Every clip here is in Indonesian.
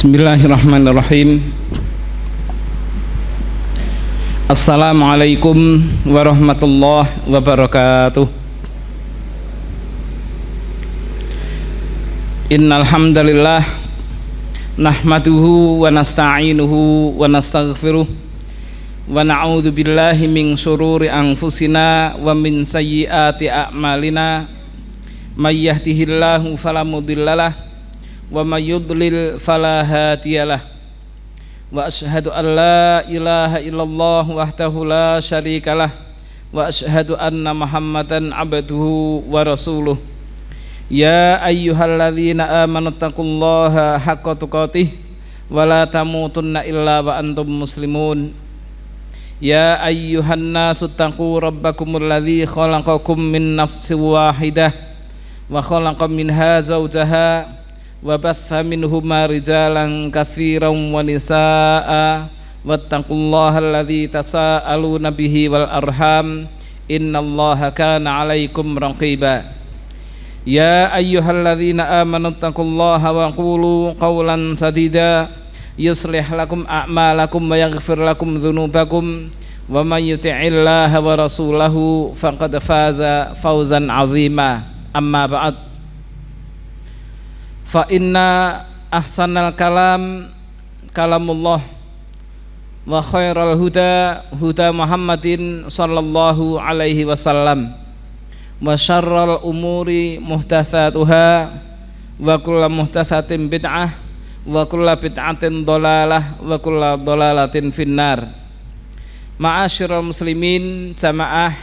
Bismillahirrahmanirrahim. Assalamualaikum warahmatullahi wabarakatuh. Innal hamdalillah nahmaduhu wa nasta'inuhu wa nastaghfiruh wa na'udzu billahi min syururi anfusina wa min sayyiati a'malina. May yahdihillahu fala mudhillalah wa may yudlil fala hadiyalah. Wa asyhadu an la ilaha illallah wahdahu la syarikalah wa asyhadu anna Muhammadan abduhu wa rasuluh. Ya ayyuhalladzina amanu taqullaha haqqa tuqatih wa la tamutunna illa wa antum muslimun. Ya ayyuhan nasu taqu rabbakumul ladzi khalaqakum min nafsin wahidah wa khalaqa minha zawjaha wa batha minhuma rijalan katsiran wa nisaa'a wattaqullaha alladzi tasaaluna bihi wal arham innallaha kana 'alaikum raqiba. Ya ayyuhalladzina amanu taqullaha wa qulu qawlan sadida yuslih lakum a'malakum wa yaghfir lakum dzunubakum wa may yuti'illaha wa rasulahu faqad faza fawzan 'azima. Amma ba'd. Fa inna ahsanal kalam kalamullah wa khairal huda huda Muhammadin sallallahu alaihi wasallam wa syarrul umuri muhdatsatuha wa kullu muhdatsatin bid'ah wa kullu bid'atin dhalalah wa kullu dhalalatin finnar. Ma'asyiral muslimin jamaah,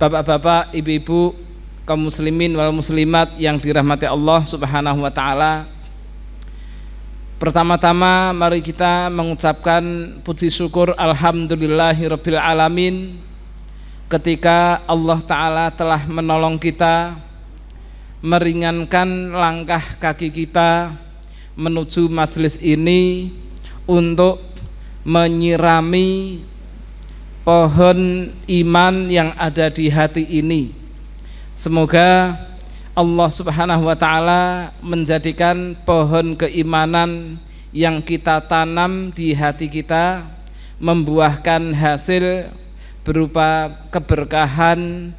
bapak-bapak, ibu-ibu, kaum muslimin wal muslimat yang dirahmati Allah Subhanahu wa taala. Pertama-tama mari kita mengucapkan puji syukur alhamdulillahirabbil alamin ketika Allah taala telah menolong kita, meringankan langkah kaki kita menuju majelis ini untuk menyirami pohon iman yang ada di hati ini. Semoga Allah Subhanahu wa taala menjadikan pohon keimanan yang kita tanam di hati kita membuahkan hasil berupa keberkahan,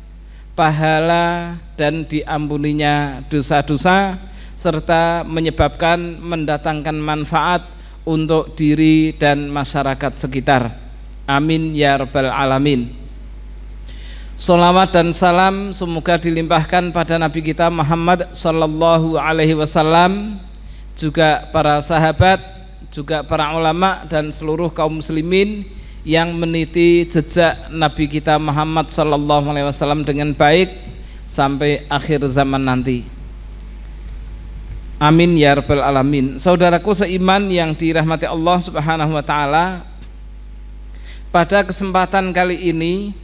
pahala dan diampuninya dosa-dosa serta menyebabkan mendatangkan manfaat untuk diri dan masyarakat sekitar. Amin ya rabbal alamin. Salawat dan salam semoga dilimpahkan pada Nabi kita Muhammad sallallahu alaihi wasallam, juga para sahabat, juga para ulama dan seluruh kaum muslimin yang meniti jejak Nabi kita Muhammad sallallahu alaihi wasallam dengan baik sampai akhir zaman nanti. Amin ya rabbal alamin. Saudaraku seiman yang dirahmati Allah Subhanahu wa taala, pada kesempatan kali ini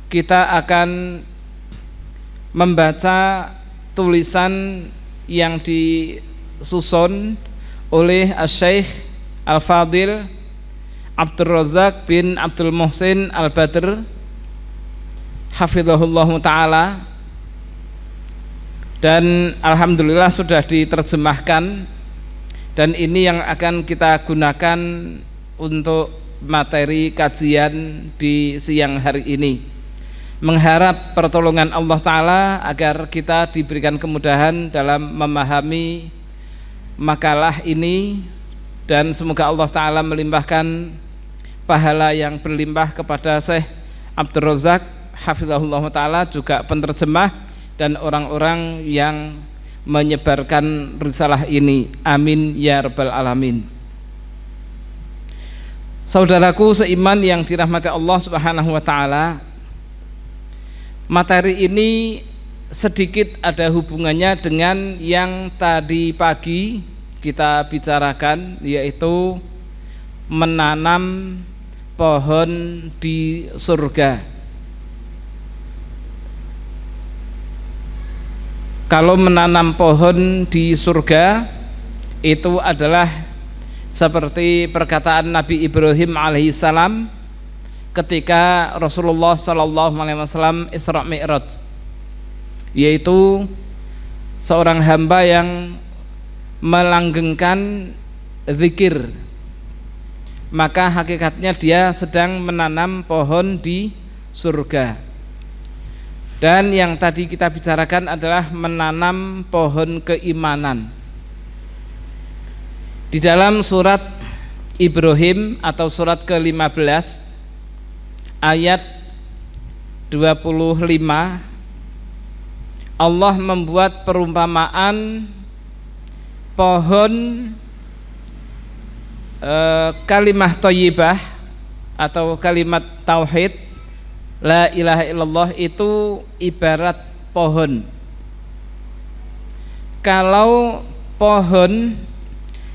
kita akan membaca tulisan yang disusun oleh Asy-Syaikh Al-Fadil Abdul Razak bin Abdul Muhsin Al-Badr hafizahullahu ta'ala, dan alhamdulillah sudah diterjemahkan, dan ini yang akan kita gunakan untuk materi kajian di siang hari ini. Mengharap pertolongan Allah Ta'ala agar kita diberikan kemudahan dalam memahami makalah ini, dan semoga Allah Ta'ala melimpahkan pahala yang berlimpah kepada Syekh Abdul Razak hafizahullah Ta'ala, juga penerjemah dan orang-orang yang menyebarkan risalah ini. Amin ya rabbal alamin. Saudaraku seiman yang dirahmati Allah Subhanahu wa ta'ala, materi ini sedikit ada hubungannya dengan yang tadi pagi kita bicarakan, yaitu menanam pohon di surga. Kalau menanam pohon di surga itu adalah seperti perkataan Nabi Ibrahim alaihissalam ketika Rasulullah SAW Isra Mi'raj, yaitu seorang hamba yang melanggengkan zikir, maka hakikatnya dia sedang menanam pohon di surga. Dan yang tadi kita bicarakan adalah menanam pohon keimanan. Di dalam surat Ibrahim atau surat ke-15 ayat 25, Allah membuat perumpamaan pohon kalimah thayyibah atau kalimat tauhid la ilaha illallah itu ibarat pohon. Kalau pohon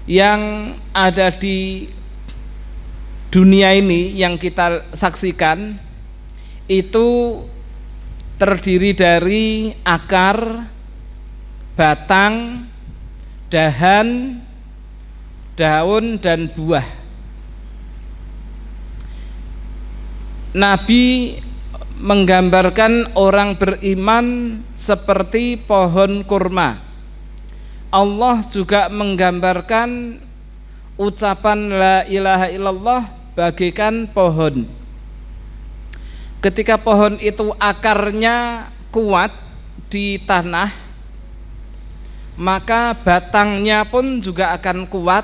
yang ada di dunia ini yang kita saksikan itu terdiri dari akar, batang, dahan, daun dan buah. Nabi menggambarkan orang beriman seperti pohon kurma. Allah juga menggambarkan ucapan la ilaha illallah bagaikan pohon. Ketika pohon itu akarnya kuat di tanah, maka batangnya pun juga akan kuat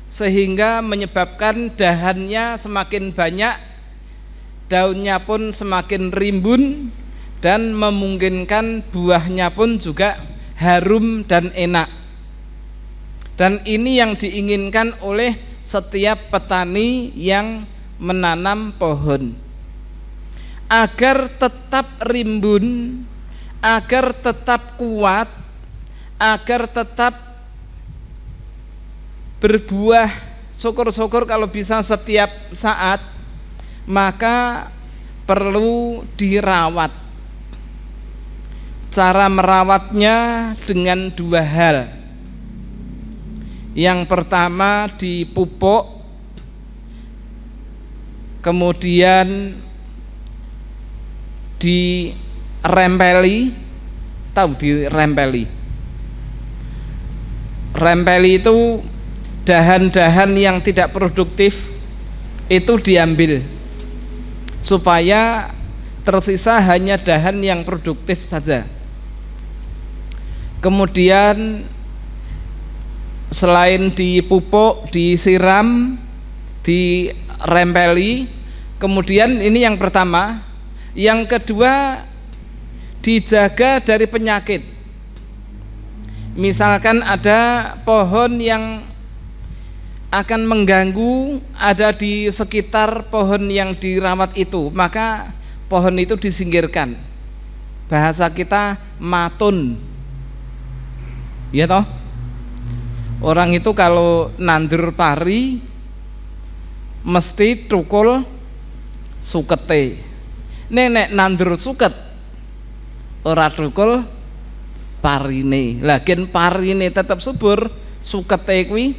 sehingga menyebabkan dahannya semakin banyak, daunnya pun semakin rimbun, dan memungkinkan buahnya pun juga harum dan enak. Dan ini yang diinginkan oleh setiap petani yang menanam pohon, agar tetap rimbun, agar tetap kuat, agar tetap berbuah syukur-syukur kalau bisa setiap saat, maka perlu dirawat. Cara merawatnya dengan dua hal. Yang pertama dipupuk, kemudian dirempeli. Tahu dirempeli? Rempeli itu dahan-dahan yang tidak produktif itu diambil supaya tersisa hanya dahan yang produktif saja. Kemudian selain dipupuk, disiram, dirempeli, kemudian ini yang pertama. Yang kedua, dijaga dari penyakit. Misalkan ada pohon yang akan mengganggu ada di sekitar pohon yang dirawat itu, maka pohon itu disingkirkan. Bahasa kita matun, ya toh? Orang itu kalau nandur pari mesti tukul sukete. Nenek nandur suket ora tukul parine. Lagian parine tetap subur, sukete kuwi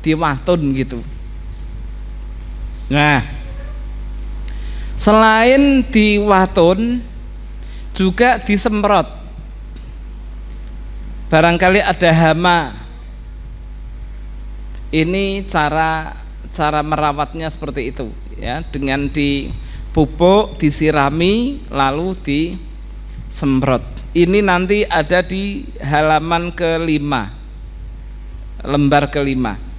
diwatun gitu. Nah, selain diwatun juga disemprot. Barangkali ada hama. Ini cara merawatnya seperti itu, ya, dengan dipupuk, disirami, lalu disemprot. Ini nanti ada di halaman ke-5, lembar ke-5.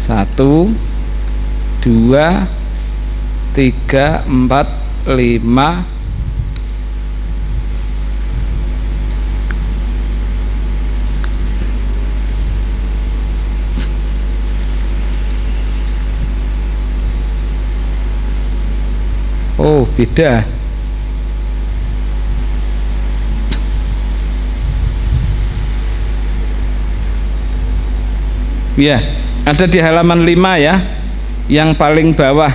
Satu, dua, tiga, empat, 5. Oh, beda. Ya, ada di halaman 5 ya, yang paling bawah.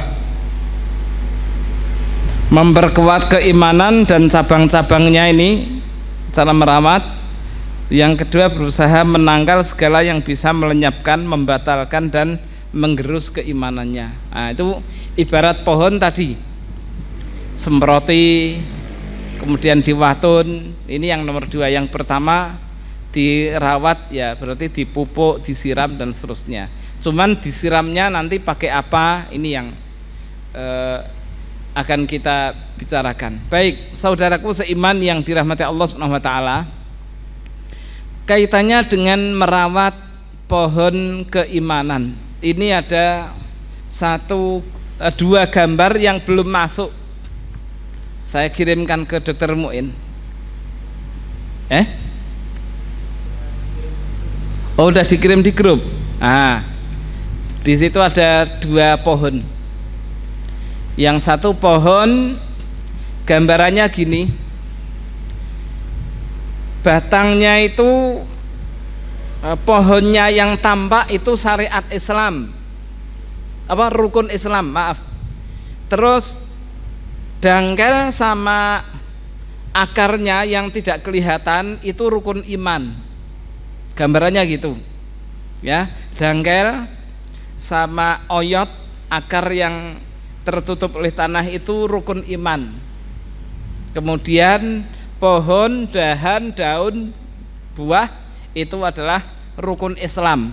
Memperkuat keimanan dan cabang-cabangnya ini cara merawat. Yang kedua, berusaha menangkal segala yang bisa melenyapkan, membatalkan dan menggerus keimanannya. Nah, itu ibarat pohon tadi. Semproti, kemudian diwatun, ini yang nomor 2. Yang pertama dirawat, ya berarti dipupuk, disiram dan seterusnya. Cuman disiramnya nanti pakai apa, ini yang akan kita bicarakan. Baik, saudaraku seiman yang dirahmati Allah Subhanahu wa taala, kaitannya dengan merawat pohon keimanan. Ini ada 2 gambar yang belum masuk. Saya kirimkan ke Dr. Muin. Oh, udah dikirim di grup. Di situ ada 2 pohon. Yang satu pohon gambarannya gini, batangnya itu pohonnya yang tampak itu syariat Islam, rukun Islam, maaf. Terus dangkal sama akarnya yang tidak kelihatan itu rukun iman, gambarannya gitu ya. Dangkal sama oyot, akar yang tertutup oleh tanah itu rukun iman. Kemudian pohon, dahan, daun, buah itu adalah rukun Islam.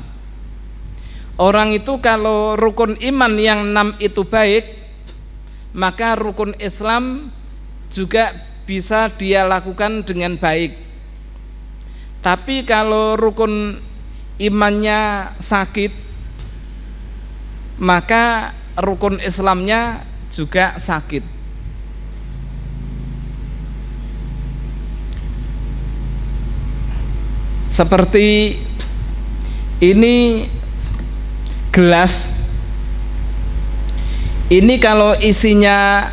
Orang itu kalau rukun iman yang 6 itu baik, maka rukun Islam juga bisa dia lakukan dengan baik. Tapi kalau rukun imannya sakit, maka rukun Islamnya juga sakit. Seperti ini gelas. Ini kalau isinya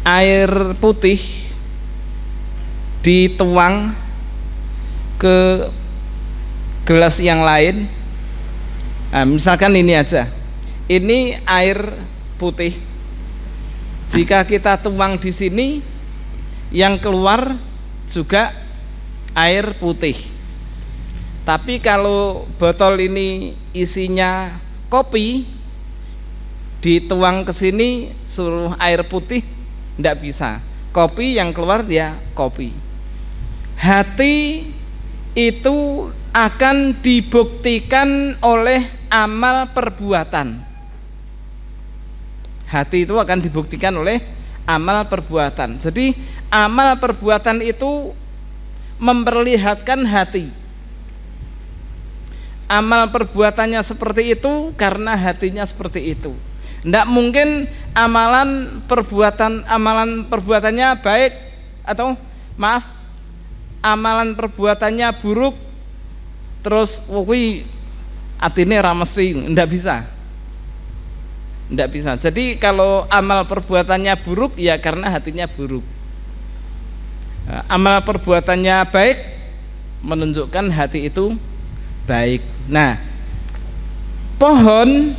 air putih dituang ke gelas yang lain. Misalkan ini aja. Ini air putih. Jika kita tuang di sini, yang keluar juga air putih. Tapi kalau botol ini isinya kopi, dituang ke sini suruh air putih, tidak bisa. Kopi yang keluar dia kopi. Hati itu akan dibuktikan oleh amal perbuatan. Hati itu akan dibuktikan oleh amal perbuatan. Jadi amal perbuatan itu memperlihatkan hati. Amal perbuatannya seperti itu karena hatinya seperti itu. Tidak mungkin amalan perbuatannya baik, atau maaf, amalan perbuatannya buruk terus atine ra mesti, tidak bisa. Tidak bisa. Jadi kalau amal perbuatannya buruk, ya karena hatinya buruk. Amal perbuatannya baik menunjukkan hati itu baik. Nah, pohon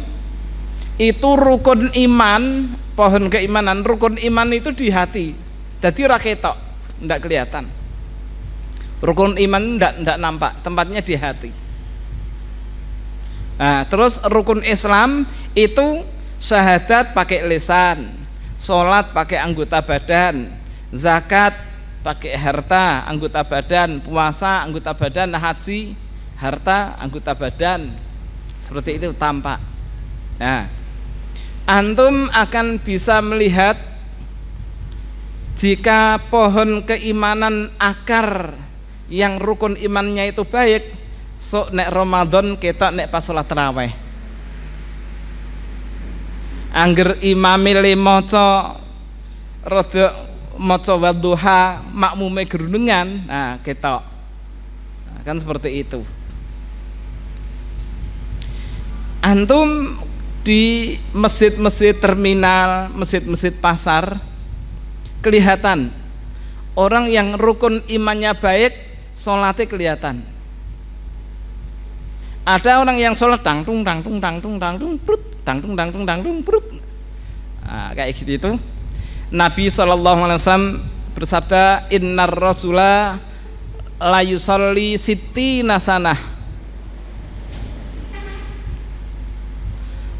itu rukun iman, pohon keimanan, rukun iman itu di hati. Jadi ora ketok, tidak kelihatan. Rukun iman tidak nampak, tempatnya di hati. Nah, terus rukun Islam itu syahadat pakai lisan, sholat pakai anggota badan, zakat pakai harta anggota badan, puasa anggota badan, haji harta anggota badan. Seperti itu tampak. Nah, antum akan bisa melihat jika pohon keimanan akar yang rukun imannya itu baik, sok nek Ramadan ketok nek pas sholat tarawih. Angger imame le maca rada maca wadduha, makmume gerunungan, nah ketok. Nah, kan seperti itu. Antum di masjid-masjid terminal, masjid-masjid pasar, kelihatan orang yang rukun imannya baik, sholatnya kelihatan. Ada orang yang sholat dangtung brut, dangtung brut. Nah, kayak gitu itu. Nabi SAW bersabda, innar rajula la yusalli sittina sanah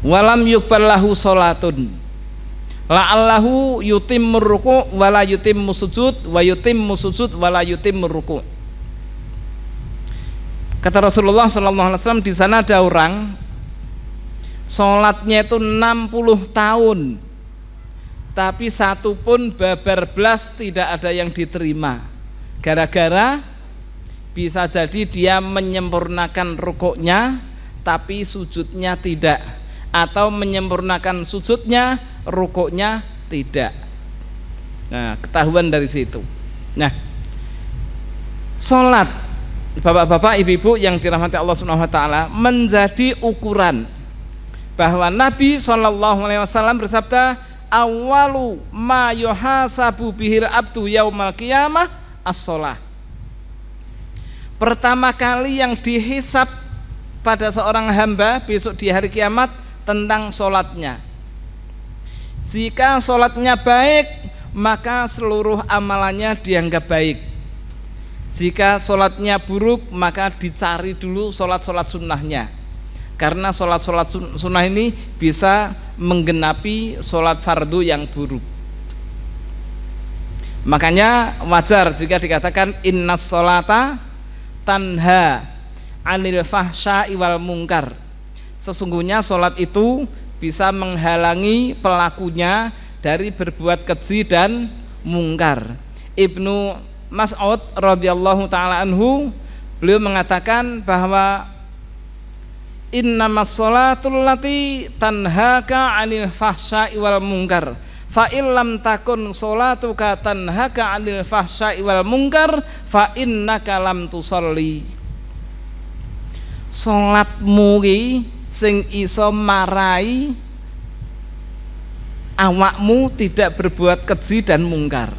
walam yuqbal lahu sholatun la'allahu yutimmur ruku' wala yutimmu sujud wa yutimmu sujud wala yutimmur ruku'. Kata Rasulullah SAW, di sana ada orang sholatnya itu 60 tahun tapi satu pun babar blas tidak ada yang diterima, gara-gara bisa jadi dia menyempurnakan rukuknya tapi sujudnya tidak, atau menyempurnakan sujudnya rukuknya tidak. Nah, ketahuan dari situ. Nah, sholat bapak-bapak, ibu-ibu yang dirahmati Allah Subhanahu wa taala, menjadi ukuran bahwa Nabi SAW bersabda, awalu ma yuhasabu bihil abdu yaumal qiyamah as-shalah. Pertama kali yang dihisab pada seorang hamba besok di hari kiamat tentang sholatnya. Jika sholatnya baik, maka seluruh amalannya dianggap baik. Jika sholatnya buruk, maka dicari dulu sholat-sholat sunnahnya, karena sholat-sholat sunnah ini bisa menggenapi sholat fardu yang buruk. Makanya wajar jika dikatakan innas sholata tanha anil fahsya'i wal munkar. Sesungguhnya sholat itu bisa menghalangi pelakunya dari berbuat keji dan mungkar. Ibnu Mas'ud radhiyallahu taala anhu, beliau mengatakan bahwa innamas sholatul lati tanhaka 'anil fahsya'i wal munkar fa illam takun sholatuka tanhaka 'anil fahsya'i wal munkar fa innaka lam tusolli. Salatmu ki sing iso marai awakmu tidak berbuat keji dan mungkar.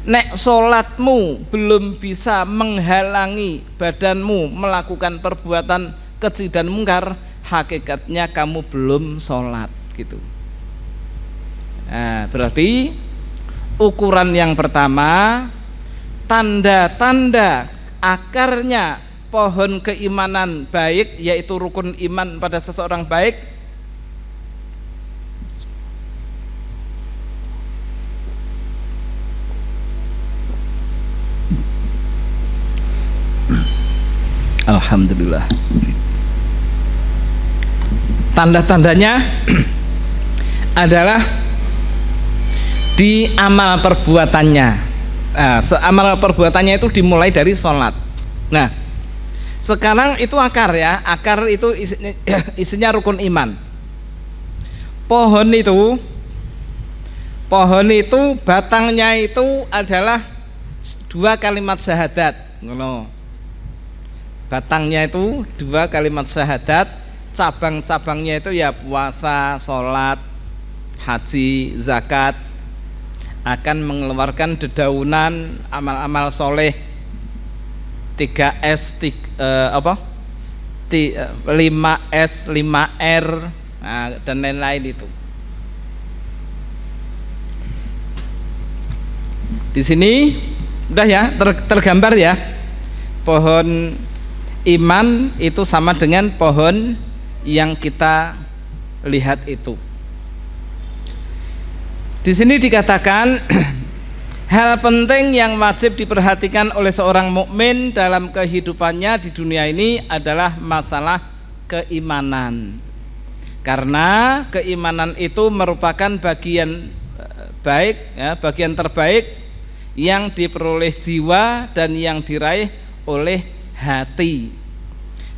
Nek sholatmu belum bisa menghalangi badanmu melakukan perbuatan keji dan mungkar, hakikatnya kamu belum sholat gitu. Nah, berarti ukuran yang pertama, tanda-tanda akarnya pohon keimanan baik, yaitu rukun iman pada seseorang baik, alhamdulillah. Tanda-tandanya adalah di amal perbuatannya. Nah, amal perbuatannya itu dimulai dari sholat. Nah, sekarang itu akar ya. Akar itu isinya rukun iman. Pohon itu batangnya itu adalah 2 kalimat syahadat. Batangnya itu 2 kalimat syahadat, cabang-cabangnya itu ya puasa, sholat, haji, zakat, akan mengeluarkan dedaunan amal-amal soleh 3S 5S 5R, nah, dan lain-lain itu. Di sini udah ya tergambar ya, pohon iman itu sama dengan pohon yang kita lihat itu. Di sini dikatakan hal penting yang wajib diperhatikan oleh seorang mukmin dalam kehidupannya di dunia ini adalah masalah keimanan. Karena keimanan itu merupakan bagian baik ya, bagian terbaik yang diperoleh jiwa dan yang diraih oleh hati.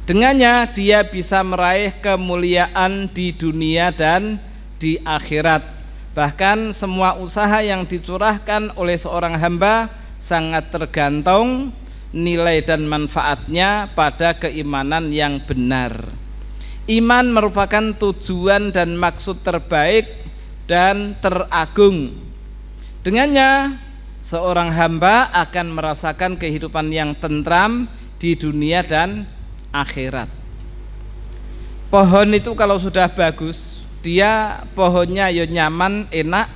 Dengannya dia bisa meraih kemuliaan di dunia dan di akhirat. Bahkan semua usaha yang dicurahkan oleh seorang hamba sangat tergantung nilai dan manfaatnya pada keimanan yang benar. Iman merupakan tujuan dan maksud terbaik dan teragung. Dengannya seorang hamba akan merasakan kehidupan yang tentram di dunia dan akhirat. Pohon itu kalau sudah bagus, dia pohonnya ya nyaman, enak,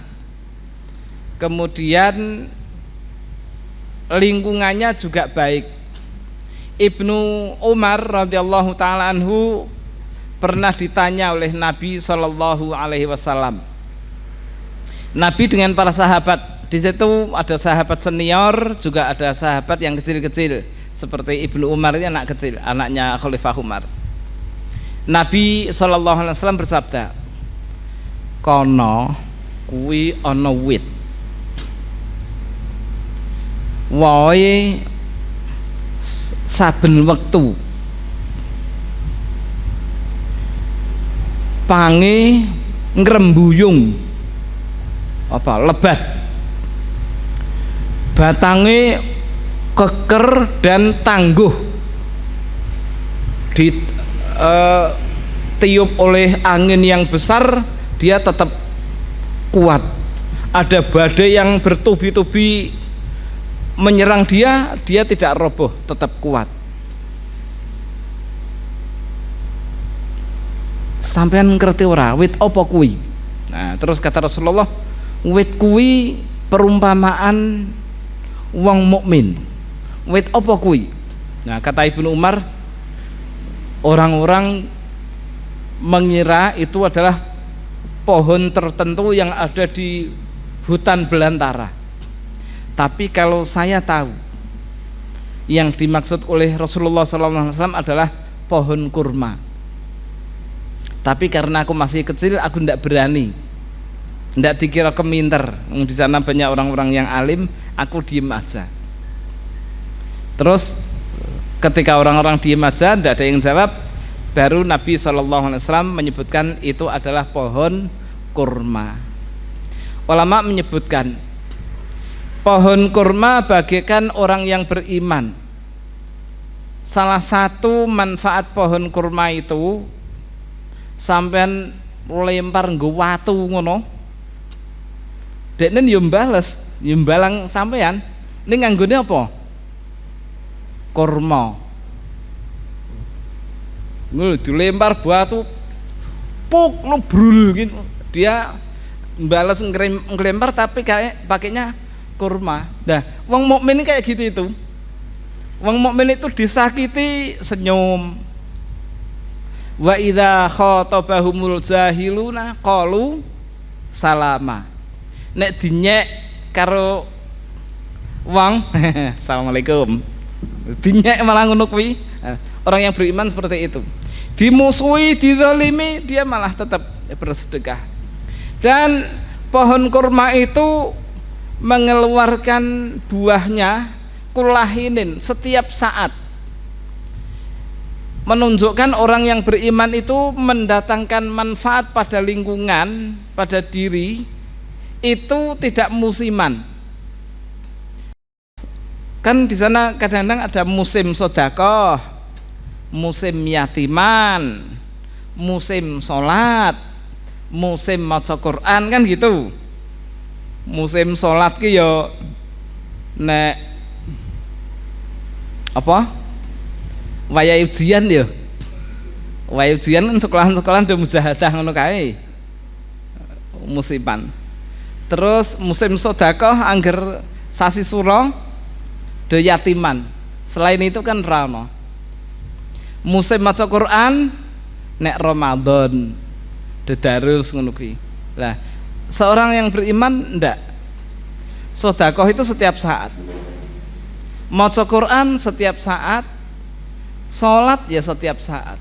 kemudian lingkungannya juga baik. Ibnu Umar radhiyallahu taala anhu pernah ditanya oleh Nabi sallallahu alaihi wasallam, Nabi dengan para sahabat. Di situ ada sahabat senior, juga ada sahabat yang kecil-kecil seperti Ibnu Umar, ini anak kecil, anaknya Khalifah Umar. Nabi SAW bersabda, kono kuwi ana wit wae saben wektu pange ngrembuyung apa lebat, batange keker dan tangguh, tiup oleh angin yang besar dia tetap kuat. Ada badai yang bertubi-tubi menyerang dia tidak roboh, tetap kuat. Sampean ngerti ora wit apa kuwi? Nah, terus kata Rasulullah, wit kuwi perumpamaan wong mukmin. Wit apa kuwi? Nah, kata Ibnu Umar, orang-orang mengira itu adalah pohon tertentu yang ada di hutan belantara. Tapi kalau saya tahu yang dimaksud oleh Rasulullah SAW adalah pohon kurma. Tapi karena aku masih kecil, aku tidak berani, tidak dikira keminter. Di sana banyak orang-orang yang alim, aku diem aja. Terus ketika orang-orang diem aja, tidak ada yang jawab, baru Nabi SAW menyebutkan itu adalah pohon kurma. Ulama menyebutkan pohon kurma bagaikan orang yang beriman. Salah satu manfaat pohon kurma itu, sampean lempar nggo watu ngono, dekne yo mbales, yo mbalang sampean, ning nganggone apa? Kurma. Dilempar batu puk lu brul gitu, dia balas ngelempar tapi kayak pakainya kurma. Nah, wong mukmin kayak gitu itu. Wong mukmin itu disakiti senyum. Wa idza khatabahumul jahiluna qalu salama. Nek dinyek karo wong assalamualaikum, dinyek malah ngono kuwi. Orang yang beriman seperti itu, dimusuhi, dizalimi, dia malah tetap bersedekah. Dan pohon kurma itu mengeluarkan buahnya kulahinin setiap saat, menunjukkan orang yang beriman itu mendatangkan manfaat pada lingkungan, pada diri, itu tidak musiman. Kan di sana kadang-kadang ada musim sedekah, musim yatiman, musim sholat, musim maca Quran, kan gitu. Musim sholat ki yo nek apa? Wayah ujian yo. Wayah ujian kan sekolahan-sekolahan udah mujahadah ngono kae. Musiman. Terus musim sedekah angger sasi sura do yatiman. Selain itu kan rano. Musim maca Quran nek Ramadan dedarus ngono kuwi. Lah, seorang yang beriman ndak. Sedekah itu setiap saat. Maca Quran setiap saat. Salat ya setiap saat.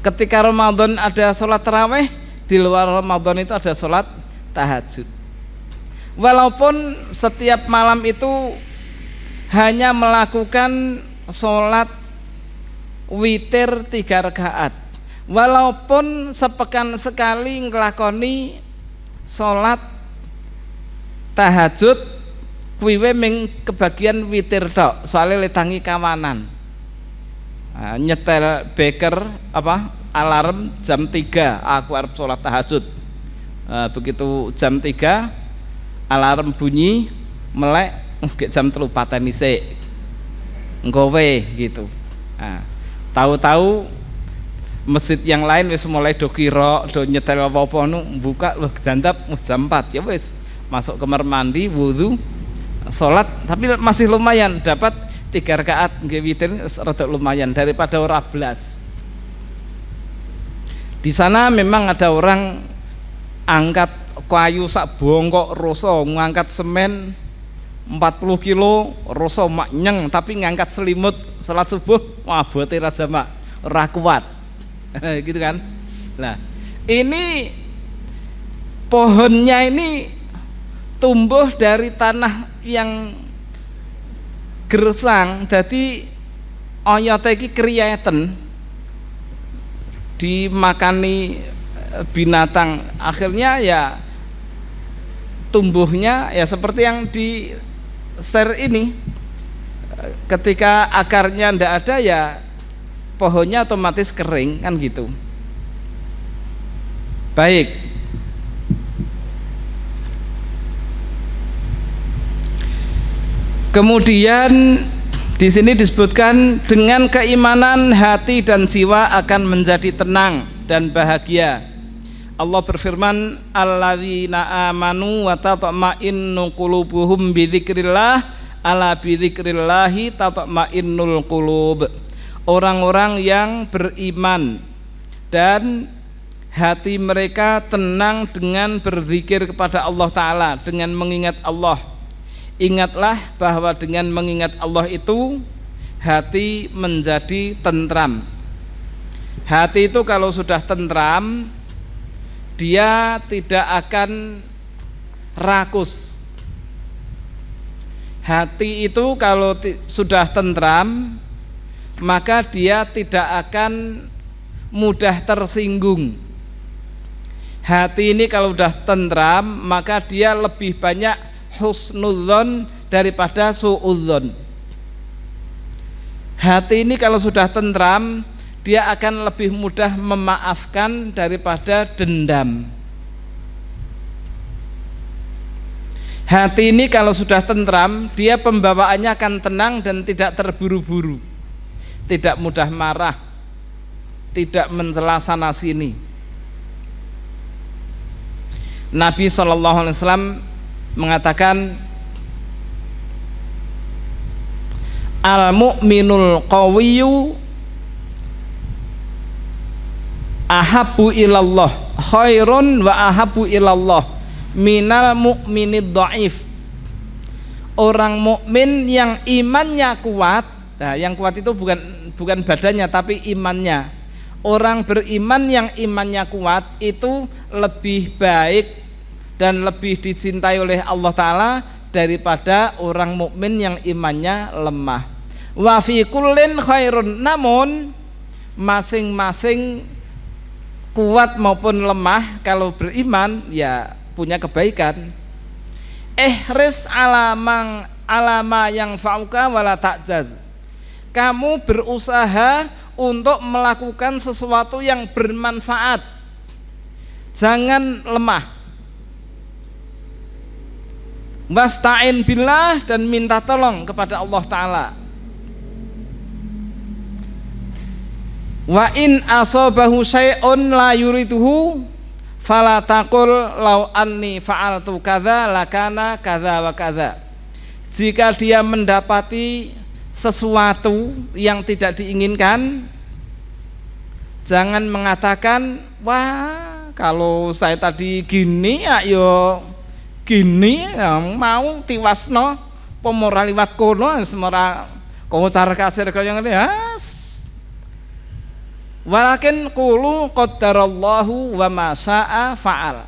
Ketika Ramadan ada salat tarawih, di luar Ramadan itu ada salat tahajud. Walaupun setiap malam itu hanya melakukan salat witir 3 rakaat, walaupun sepekan sekali nglakoni salat tahajud kuwi ming kebagian witir tok, soalnya letangi kawanan. Nah, nyetel beker apa alarm jam 3 aku arep salat tahajud. Begitu jam 3 alarm bunyi melek jam 3 pateni sik nggowe gitu. Nah, tahu-tahu masjid yang lain wis mulai do kira do nyetel apa-apa nu buka loh dandap jam 4 ya wis masuk kamar mandi wudu salat, tapi masih lumayan dapat 3 rakaat nggih witir, rada lumayan daripada ora blas. Di sana memang ada orang angkat kayu sak bongkok rasa, ngangkat semen 40 kilo rasa mak nyeng, tapi ngangkat selimut salat subuh wah bote ra jamak, ora kuat. Gitu kan. Nah, ini pohonnya ini tumbuh dari tanah yang gersang, jadi oyote iki kriyeten dimakani binatang, akhirnya ya tumbuhnya ya seperti yang di share ini, ketika akarnya ndak ada ya pohonnya otomatis kering kan gitu. Baik, kemudian di sini disebutkan dengan keimanan hati dan jiwa akan menjadi tenang dan bahagia. Allah berfirman, alladzina amanu wa tatma'innu qulubuhum bidzikrillah, ala bidzikrillahi tatma'innul qulub. Orang-orang yang beriman dan hati mereka tenang dengan berzikir kepada Allah Ta'ala, dengan mengingat Allah. Ingatlah bahwa dengan mengingat Allah itu hati menjadi tentram. Hati itu kalau sudah tentram, dia tidak akan rakus. Hati itu kalau sudah tentram, maka dia tidak akan mudah tersinggung. Hati ini kalau sudah tentram, maka dia lebih banyak husnudzon daripada suudzon. Hati ini kalau sudah tentram, dia akan lebih mudah memaafkan daripada dendam. Hati ini kalau sudah tentram, dia pembawaannya akan tenang dan tidak terburu-buru, tidak mudah marah, tidak mencela sana sini. Nabi SAW mengatakan, al-mu'minul qawiyyu ahabbu ilallah khairun wa ahabbu ilallah minal mu'minid dhaif. Orang mukmin yang imannya kuat, nah yang kuat itu bukan badannya tapi imannya. Orang beriman yang imannya kuat itu lebih baik dan lebih dicintai oleh Allah Ta'ala daripada orang mukmin yang imannya lemah. Wa fi kullin khairun, namun masing-masing kuat maupun lemah kalau beriman ya punya kebaikan. Ihris alama yang fauka wala ta'jaz. Kamu berusaha untuk melakukan sesuatu yang bermanfaat, jangan lemah. Wasta'in billah, dan minta tolong kepada Allah Ta'ala. Wa in asabahu syai'un la yuriduhu fala taqul law anni fa'altu kadza lakana kadza wa kadza. Jika dia mendapati sesuatu yang tidak diinginkan, jangan mengatakan, wah kalau saya tadi gini ya gini ya, mau tiwasno pemora liwat kono semora kowe cara kasir kaya ngene ya. Walakin qulu qaddarallahu wa ma syaa fa'al.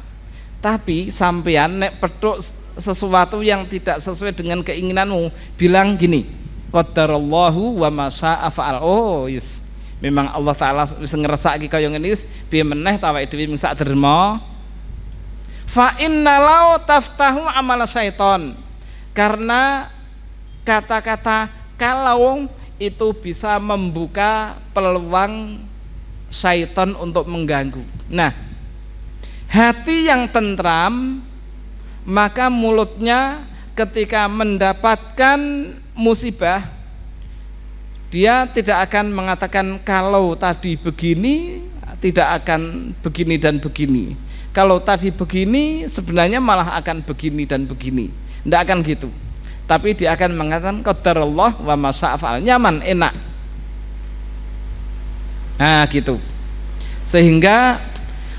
Tapi sampean nek petuk sesuatu yang tidak sesuai dengan keinginanmu, bilang gini, qaddarallahu wa ma syaa fa'al. Oh yes, memang Allah Ta'ala wis ngersaki kaya ngene wis piye meneh ta awake dhewe mung sak derma. Fa inna law taftahu amal syaiton, karena kata-kata kalau itu bisa membuka peluang syaitan untuk mengganggu. Nah, hati yang tentram, maka mulutnya ketika mendapatkan musibah, dia tidak akan mengatakan kalau tadi begini, tidak akan begini dan begini. Kalau tadi begini, sebenarnya malah akan begini dan begini. Tidak akan gitu. Tapi dia akan mengatakan qadarullah wa ma syaa fa'al, nyaman, enak. Nah gitu. Sehingga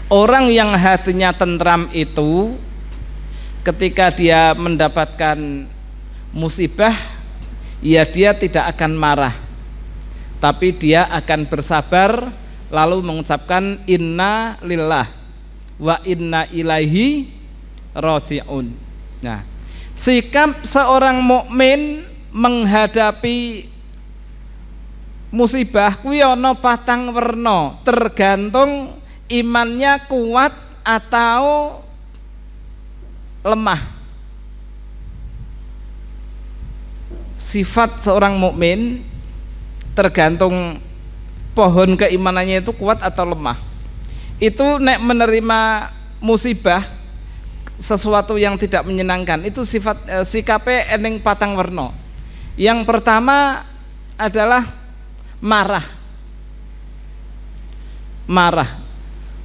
orang yang hatinya tentram itu ketika dia mendapatkan musibah, ya dia tidak akan marah, tapi dia akan bersabar lalu mengucapkan inna lillah wa inna ilaihi raji'un. Nah, sikap seorang mukmin menghadapi musibah kuwi ana patang werna, tergantung imannya kuat atau lemah. Sifat seorang mukmin tergantung pohon keimanannya itu kuat atau lemah. Itu nek menerima musibah, sesuatu yang tidak menyenangkan, itu sifat sikape eneng patang werna. Yang pertama adalah marah.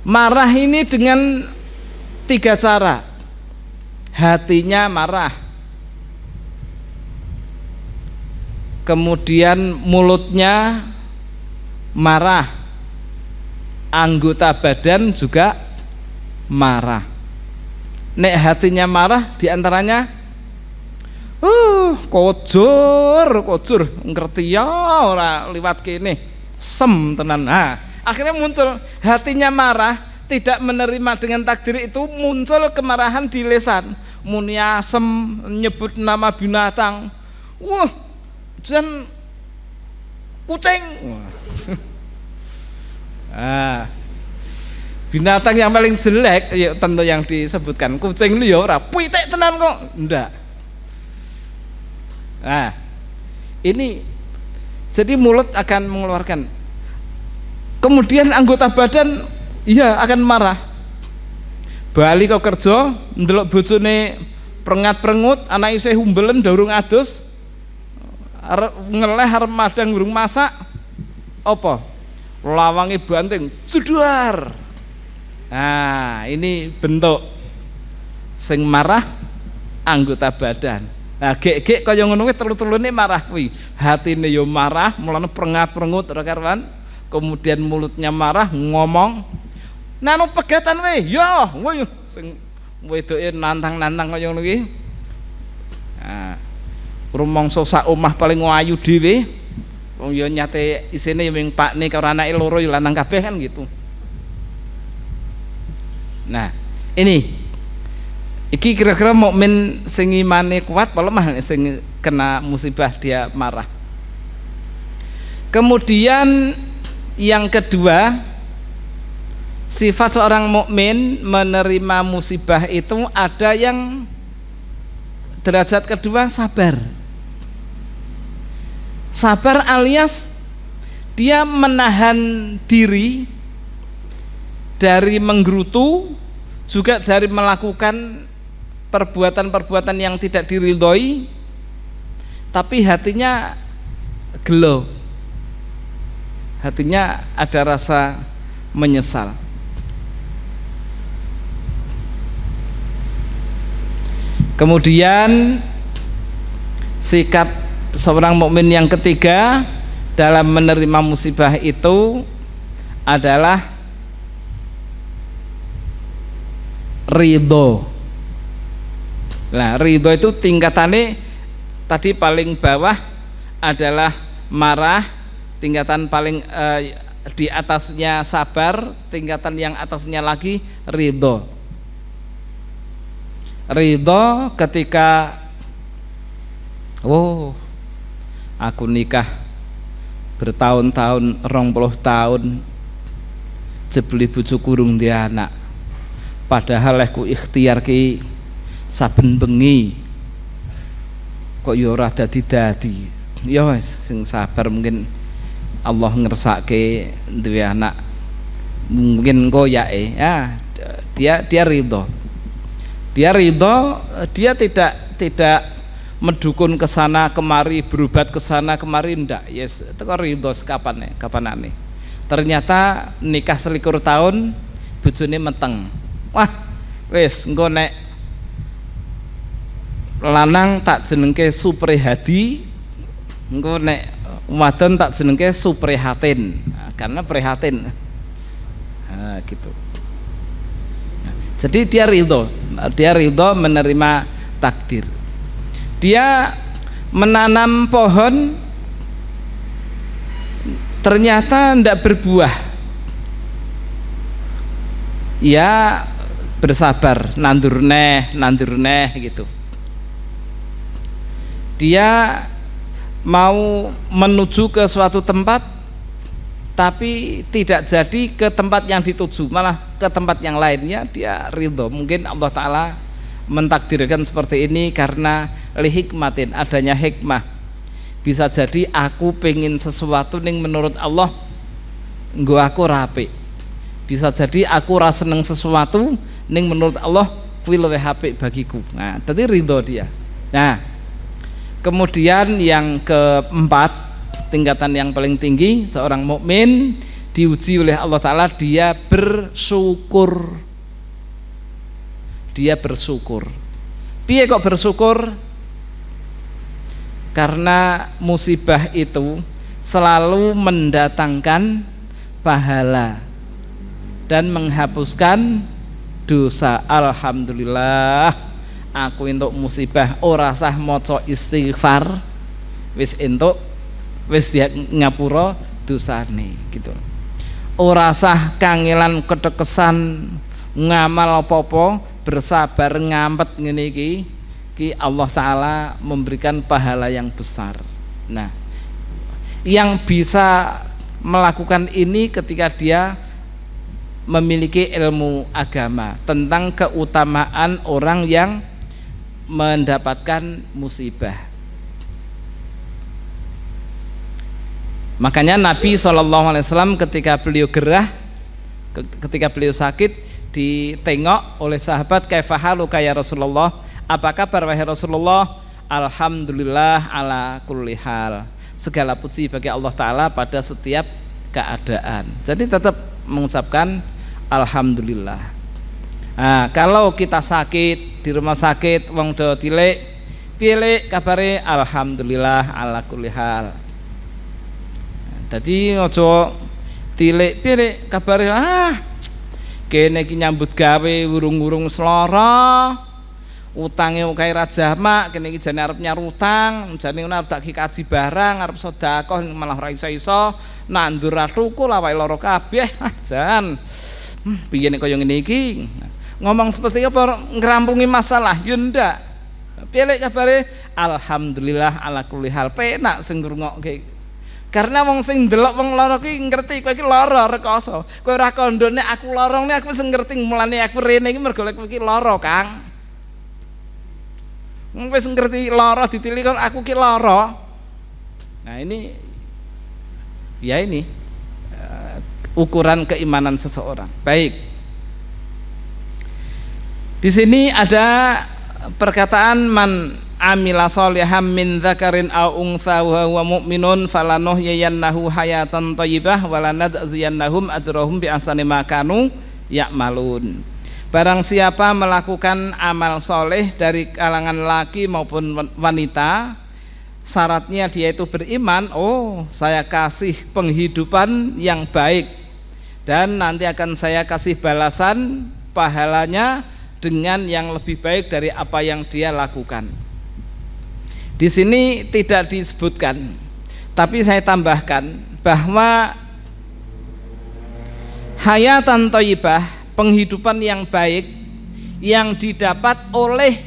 Marah ini dengan 3 cara. Hatinya marah, kemudian mulutnya marah, anggota badan juga marah. Nek hatinya marah diantaranya kojur ngerti ya ora liwat kene sem tenan. Nah, akhirnya muncul hatinya marah, tidak menerima dengan takdir itu, muncul kemarahan di lisan, muni asem, nyebut nama binatang, dan kucing. Binatang yang paling jelek ya tentu yang disebutkan kucing itu ya ora pitik tenan kok ndak. Nah, ini jadi mulut akan mengeluarkan, kemudian anggota badan iya akan marah. Bali kok kerja ndelok bojone prengat-prengut, anak isih humbelen durung adus, ngeleh arep madang durung masak, apa lawange banting jedar. Nah, ini bentuk sing marah anggota badan. Nah, gek-gek kaya ngono kuwi telu-telune marah kuwi. Hatine yo marah, mulane prengat-prengut ora karuan. Kemudian mulutnya marah, ngomong. Nanu pegatan we, yo, woy sing wedoke nantang-nantang kaya ngono kuwi. Nah, rumangsa sak omah paling ayu dhewe. Wong yo nyate isine ming pakne karo anake loro yo lanang kabeh kan gitu. Nah, iki kira-kira mukmin sing imane kuat apa lemah sing kena musibah dia marah. Kemudian yang kedua, sifat seorang mukmin menerima musibah itu ada yang derajat kedua sabar. Sabar alias dia menahan diri dari menggerutu, juga dari melakukan perbuatan-perbuatan yang tidak diridhoi, tapi hatinya gelo, hatinya ada rasa menyesal. Kemudian sikap seorang mukmin yang ketiga dalam menerima musibah itu adalah ridho. Nah, ridho itu tingkatannya tadi paling bawah adalah marah, tingkatan paling di atasnya sabar, tingkatan yang atasnya lagi ridho. Ridho ketika aku nikah bertahun-tahun 20 tahun jebli bojo kurung di anak, padahal aku ikhtiar ki saben bengi kok ya ora dadi-dadi. Ya wis sing sabar, mungkin Allah ngersake duwe anak, mungkin koyake ya dia ridho. Dia ridho, dia tidak mendukun ke sana kemari, berobat ke sana kemari, ndak. Yes, itu kok ridho kapanane. Ternyata nikah 21 tahun bojone meteng. Wah, wis engko nek lanang tak jenengke Suprihadi, engko nek wadon tak jenengke Suprihatin. Nah, karena prihatin. Nah, gitu. Jadi dia ridho menerima takdir. Dia menanam pohon ternyata tidak berbuah, ya bersabar, nandur neh gitu. Dia mau menuju ke suatu tempat tapi tidak jadi ke tempat yang dituju, malah ke tempat yang lainnya. Dia ridho. Mungkin Allah Ta'ala mentakdirkan seperti ini karena lihikmatin, adanya hikmah. Bisa jadi aku pengen sesuatu ning menurut Allah nggo aku rapi, bisa jadi aku rasa seneng sesuatu ning menurut Allah kuwi luwih apik bagiku. Nah, tadi ridho dia. Nah, kemudian yang keempat, tingkatan yang paling tinggi seorang mukmin diuji oleh Allah Ta'ala, dia bersyukur. Dia bersyukur. Piye kok bersyukur? Karena musibah itu selalu mendatangkan pahala dan menghapuskan dosa. Alhamdulillah, aku entuk musibah ora sah maca istighfar, wis dia ngapura dosane gitu. Ora sah kangelan ketekesan ngamal apa-apa, bersabar ngampet ngene iki Allah Ta'ala memberikan pahala yang besar. Nah, yang bisa melakukan ini ketika dia memiliki ilmu agama tentang keutamaan orang yang mendapatkan musibah. Makanya Nabi SAW ketika beliau gerah, ketika beliau sakit, ditengok oleh sahabat, kaifahaluka ya Rasulullah, apa kabar wahai Rasulullah? Alhamdulillah ala kulli hal, segala puji bagi Allah Ta'ala pada setiap keadaan. Jadi tetap mengucapkan alhamdulillah. Nah, kalau kita sakit di rumah sakit wong do tilik, piye kabare? Alhamdulillah ala kulli hal. Dadi aja tilik piye kabare, kene iki nyambut gawe urung-urung selara, utange kae ra jamak, kene iki jane arep nyar utang, jane ngono arep tak kaji barang, arep sedekah malah ora iso-iso, nandur ra tuku awake lara kabeh. Jan piye nek kaya ngene iki? Ngomong seperti apa ngrampungi masalah? Ya ndak. Piye lek kabare? Alhamdulillah ala kulli hal. Penak sing ngrungokke. Karena wong sing ndelok wong lara ki ngerti kowe iki lara rekoso. Kowe ora kandhane aku lara ne, aku wis ngerti mulane aku rene iki mergo kowe iki lara, Kang. Wis ngerti lara ditili kok aku ki lara. Nah, ini ya ini ukuran keimanan seseorang. Baik. Di sini ada perkataan man amila sholihan min dzakarin aw untha wa huwa mu'minun falanuhyiyannahu hayatan thayyibah wa lanajziyannahum ajrahum bi ahsani ma kanu ya'malun. Barang siapa melakukan amal soleh dari kalangan laki maupun wanita, syaratnya dia itu beriman, oh saya kasih penghidupan yang baik dan nanti akan saya kasih balasan pahalanya dengan yang lebih baik dari apa yang dia lakukan. Di sini tidak disebutkan, tapi saya tambahkan bahwa hayatan thayyibah, penghidupan yang baik yang didapat oleh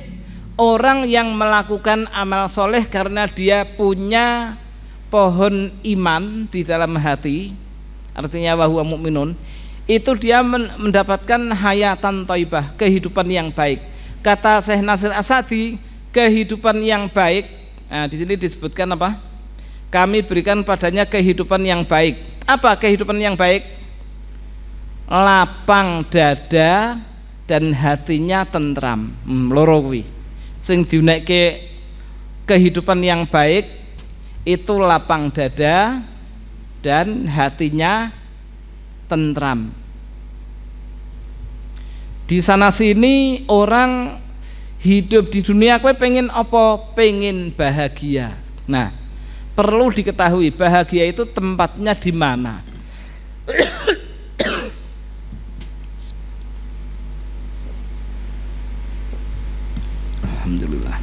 orang yang melakukan amal soleh karena dia punya pohon iman di dalam hati, artinya wa huwa mu'minun, itu dia mendapatkan hayatan thayyibah, kehidupan yang baik. Kata Syekh Nasir As-Sa'di, kehidupan yang baik, nah di sini disebutkan apa? Kami berikan padanya kehidupan yang baik. Apa kehidupan yang baik? Lapang dada dan hatinya tentram. Loro kuwi. Sing diunekke kehidupan yang baik itu lapang dada dan hatinya tentram. Di sana sini orang hidup di dunia, kowe pengen apa? Pengen bahagia. Nah, perlu diketahui bahagia itu tempatnya di mana. Alhamdulillah.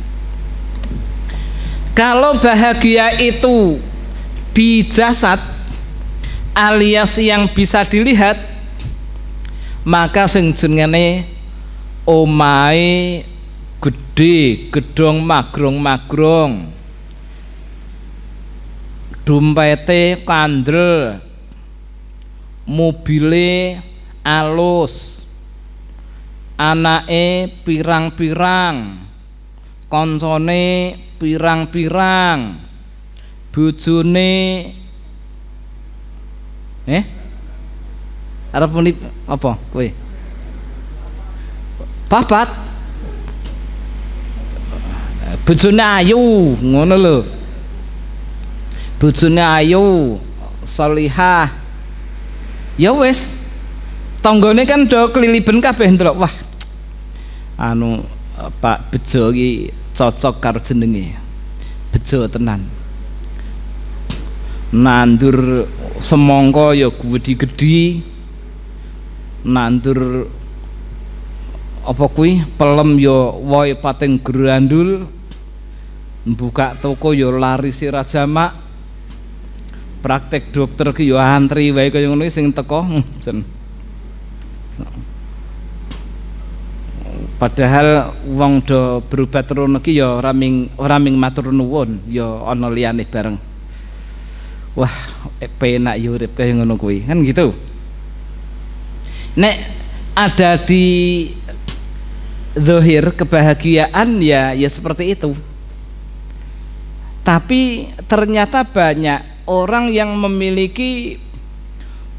Kalau bahagia itu di jasad alias yang bisa dilihat, maka sing jenenge omahe gede, gedhong magrong-magrong, dompete kandel, mobile alus, anake pirang-pirang, koncone pirang-pirang, bojone arep muni apa kowe? Papat. Bojone ayu, ngono lho. Bojone ayu, sholihah. Ya wis. Tanggane kan do keliliben kabeh ndelok. Wah. Anu Pak Bejo iki cocok karo jenenge. Bejo tenan. Nandur semangka ya gedhi-gedhi, nandur apa kuwi pelem ya wohe pating grandul, buka toko ya lari sira jamak, praktek dokter ki ya antri wae kaya ngono sing teko. Padahal wong do berobat rono ki ya ora ming matur nuwun, ya ana liyane bareng. Wah, penak ya urip kaya ngono kuwi, kan gitu. Nek ada di zahir kebahagiaan ya seperti itu. Tapi ternyata banyak orang yang memiliki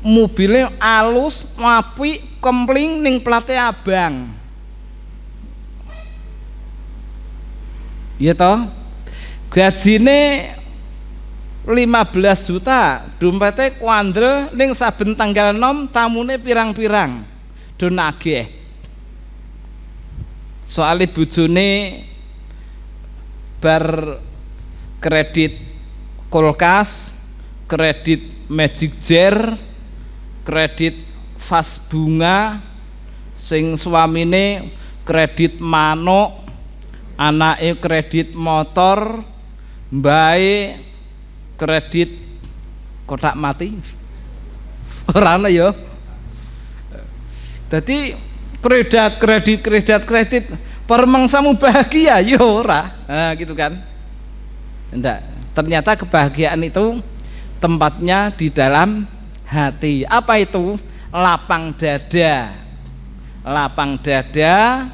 mobilnya alus, apik, kempling ning plate abang. Ya toh? Gajine 15 juta, dompete kuandel ning saben tanggal 6 tamune pirang-pirang. Do nagih. Soale bojone bar kredit kulkas, kredit Magic Jar, kredit vas bunga, sing suamine kredit manuk, anake kredit motor, mbae kredit kotak mati. Ora ana ya. Dadi kredit permangsamu bahagia ya ora. Nah, gitu kan. Enggak. Ternyata kebahagiaan itu tempatnya di dalam hati. Apa itu? Lapang dada. Lapang dada,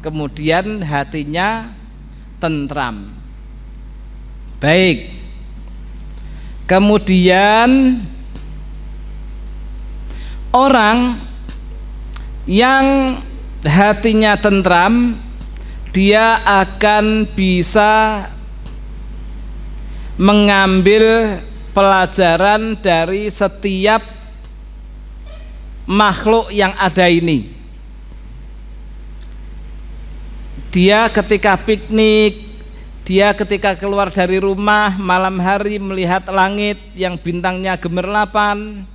kemudian hatinya tentram. Baik. Kemudian orang yang hatinya tentram, dia akan bisa mengambil pelajaran dari setiap makhluk yang ada ini. Dia ketika piknik, dia ketika keluar dari rumah malam hari melihat langit yang bintangnya gemerlapan,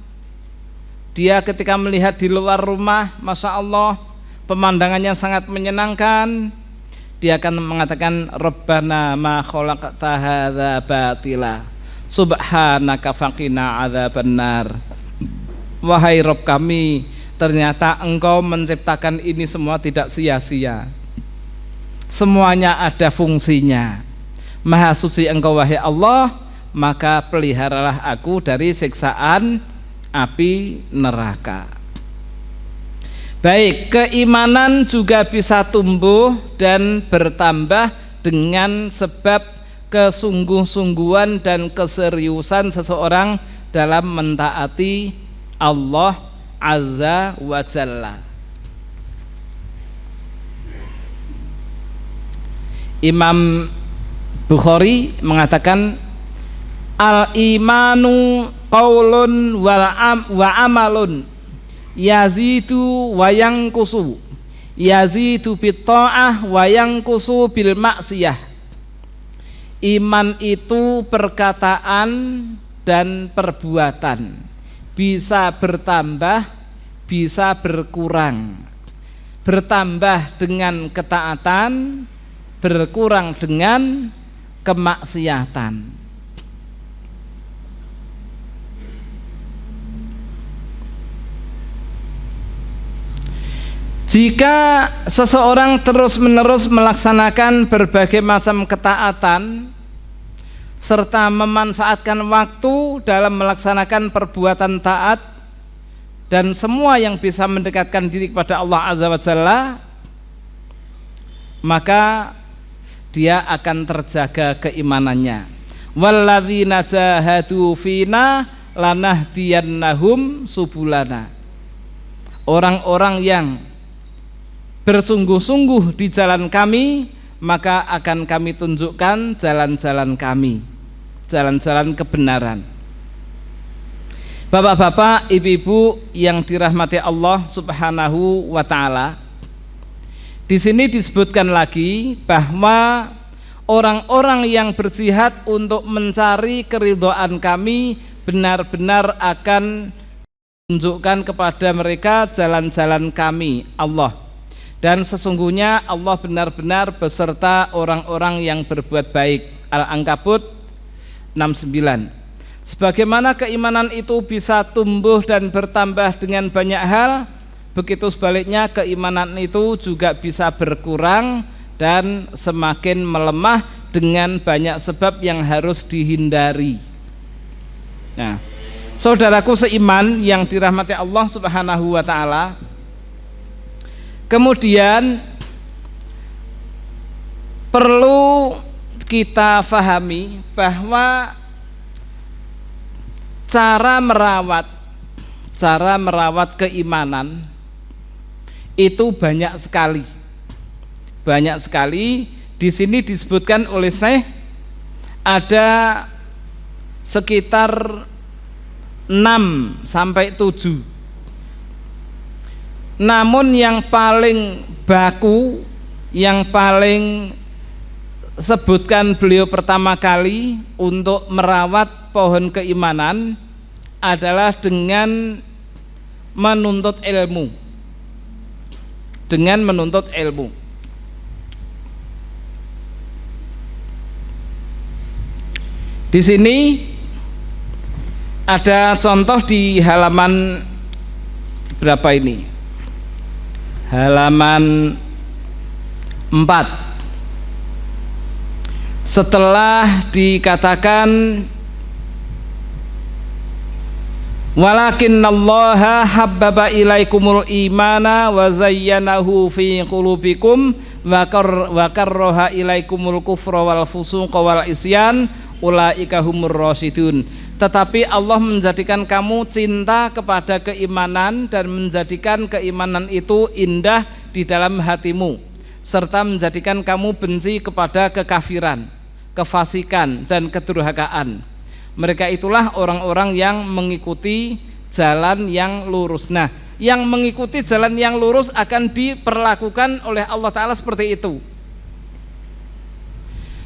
dia ketika melihat di luar rumah, Masya Allah, pemandangannya sangat menyenangkan, dia akan mengatakan Rabbana ma khalaqta hadza batila subhanaka faqina adzabannar. Wahai Rabb kami, ternyata Engkau menciptakan ini semua tidak sia-sia, semuanya ada fungsinya. Maha suci Engkau wahai Allah, maka peliharalah aku dari siksaan api neraka. Baik, keimanan juga bisa tumbuh dan bertambah dengan sebab kesungguh-sungguhan dan keseriusan seseorang dalam mentaati Allah Azza wa Jalla. Imam Bukhari mengatakan al-imanu qaulun wa amalun yazidu wa yanqusu, yazidu bit ta'ah wa yanqusu bil maksiyah. Iman itu perkataan dan perbuatan, bisa bertambah, bisa berkurang. Bertambah dengan ketaatan, berkurang dengan kemaksiatan. Jika seseorang terus-menerus melaksanakan berbagai macam ketaatan serta memanfaatkan waktu dalam melaksanakan perbuatan taat dan semua yang bisa mendekatkan diri kepada Allah Azza wa Jalla, maka dia akan terjaga keimanannya. Walladzina jahadu fina lanahdiyannahum subulana. Orang-orang yang bersungguh-sungguh di jalan kami, maka akan kami tunjukkan jalan-jalan kami, jalan-jalan kebenaran. Bapak-bapak, ibu-ibu yang dirahmati Allah Subhanahu wa taala, di sini disebutkan lagi bahwa orang-orang yang berjihad untuk mencari keridhaan kami benar-benar akan tunjukkan kepada mereka jalan-jalan kami, Allah. Dan sesungguhnya Allah benar-benar beserta orang-orang yang berbuat baik. Al-Ankabut 69. Sebagaimana keimanan itu bisa tumbuh dan bertambah dengan banyak hal, begitu sebaliknya keimanan itu juga bisa berkurang dan semakin melemah dengan banyak sebab yang harus dihindari. Nah, saudaraku seiman yang dirahmati Allah Subhanahu wa taala, kemudian perlu kita fahami bahwa cara merawat keimanan itu banyak sekali. Di sini disebutkan oleh Syekh ada sekitar 6 sampai 7. Namun yang paling baku, yang paling sebutkan beliau pertama kali untuk merawat pohon keimanan adalah dengan menuntut ilmu. Dengan menuntut ilmu. Di sini ada contoh di halaman berapa ini? Halaman 4. Setelah dikatakan walakinnallaha habbaba ilaikumul imana wa zayyanahu fi qulubikum wa karraha ilaikumul kufra wal fusuqa wal isyan ulaika humur rasyidun. Tetapi Allah menjadikan kamu cinta kepada keimanan dan menjadikan keimanan itu indah di dalam hatimu, serta menjadikan kamu benci kepada kekafiran, kefasikan dan kedurhakaan. Mereka itulah orang-orang yang mengikuti jalan yang lurus. Nah, yang mengikuti jalan yang lurus akan diperlakukan oleh Allah Ta'ala seperti itu.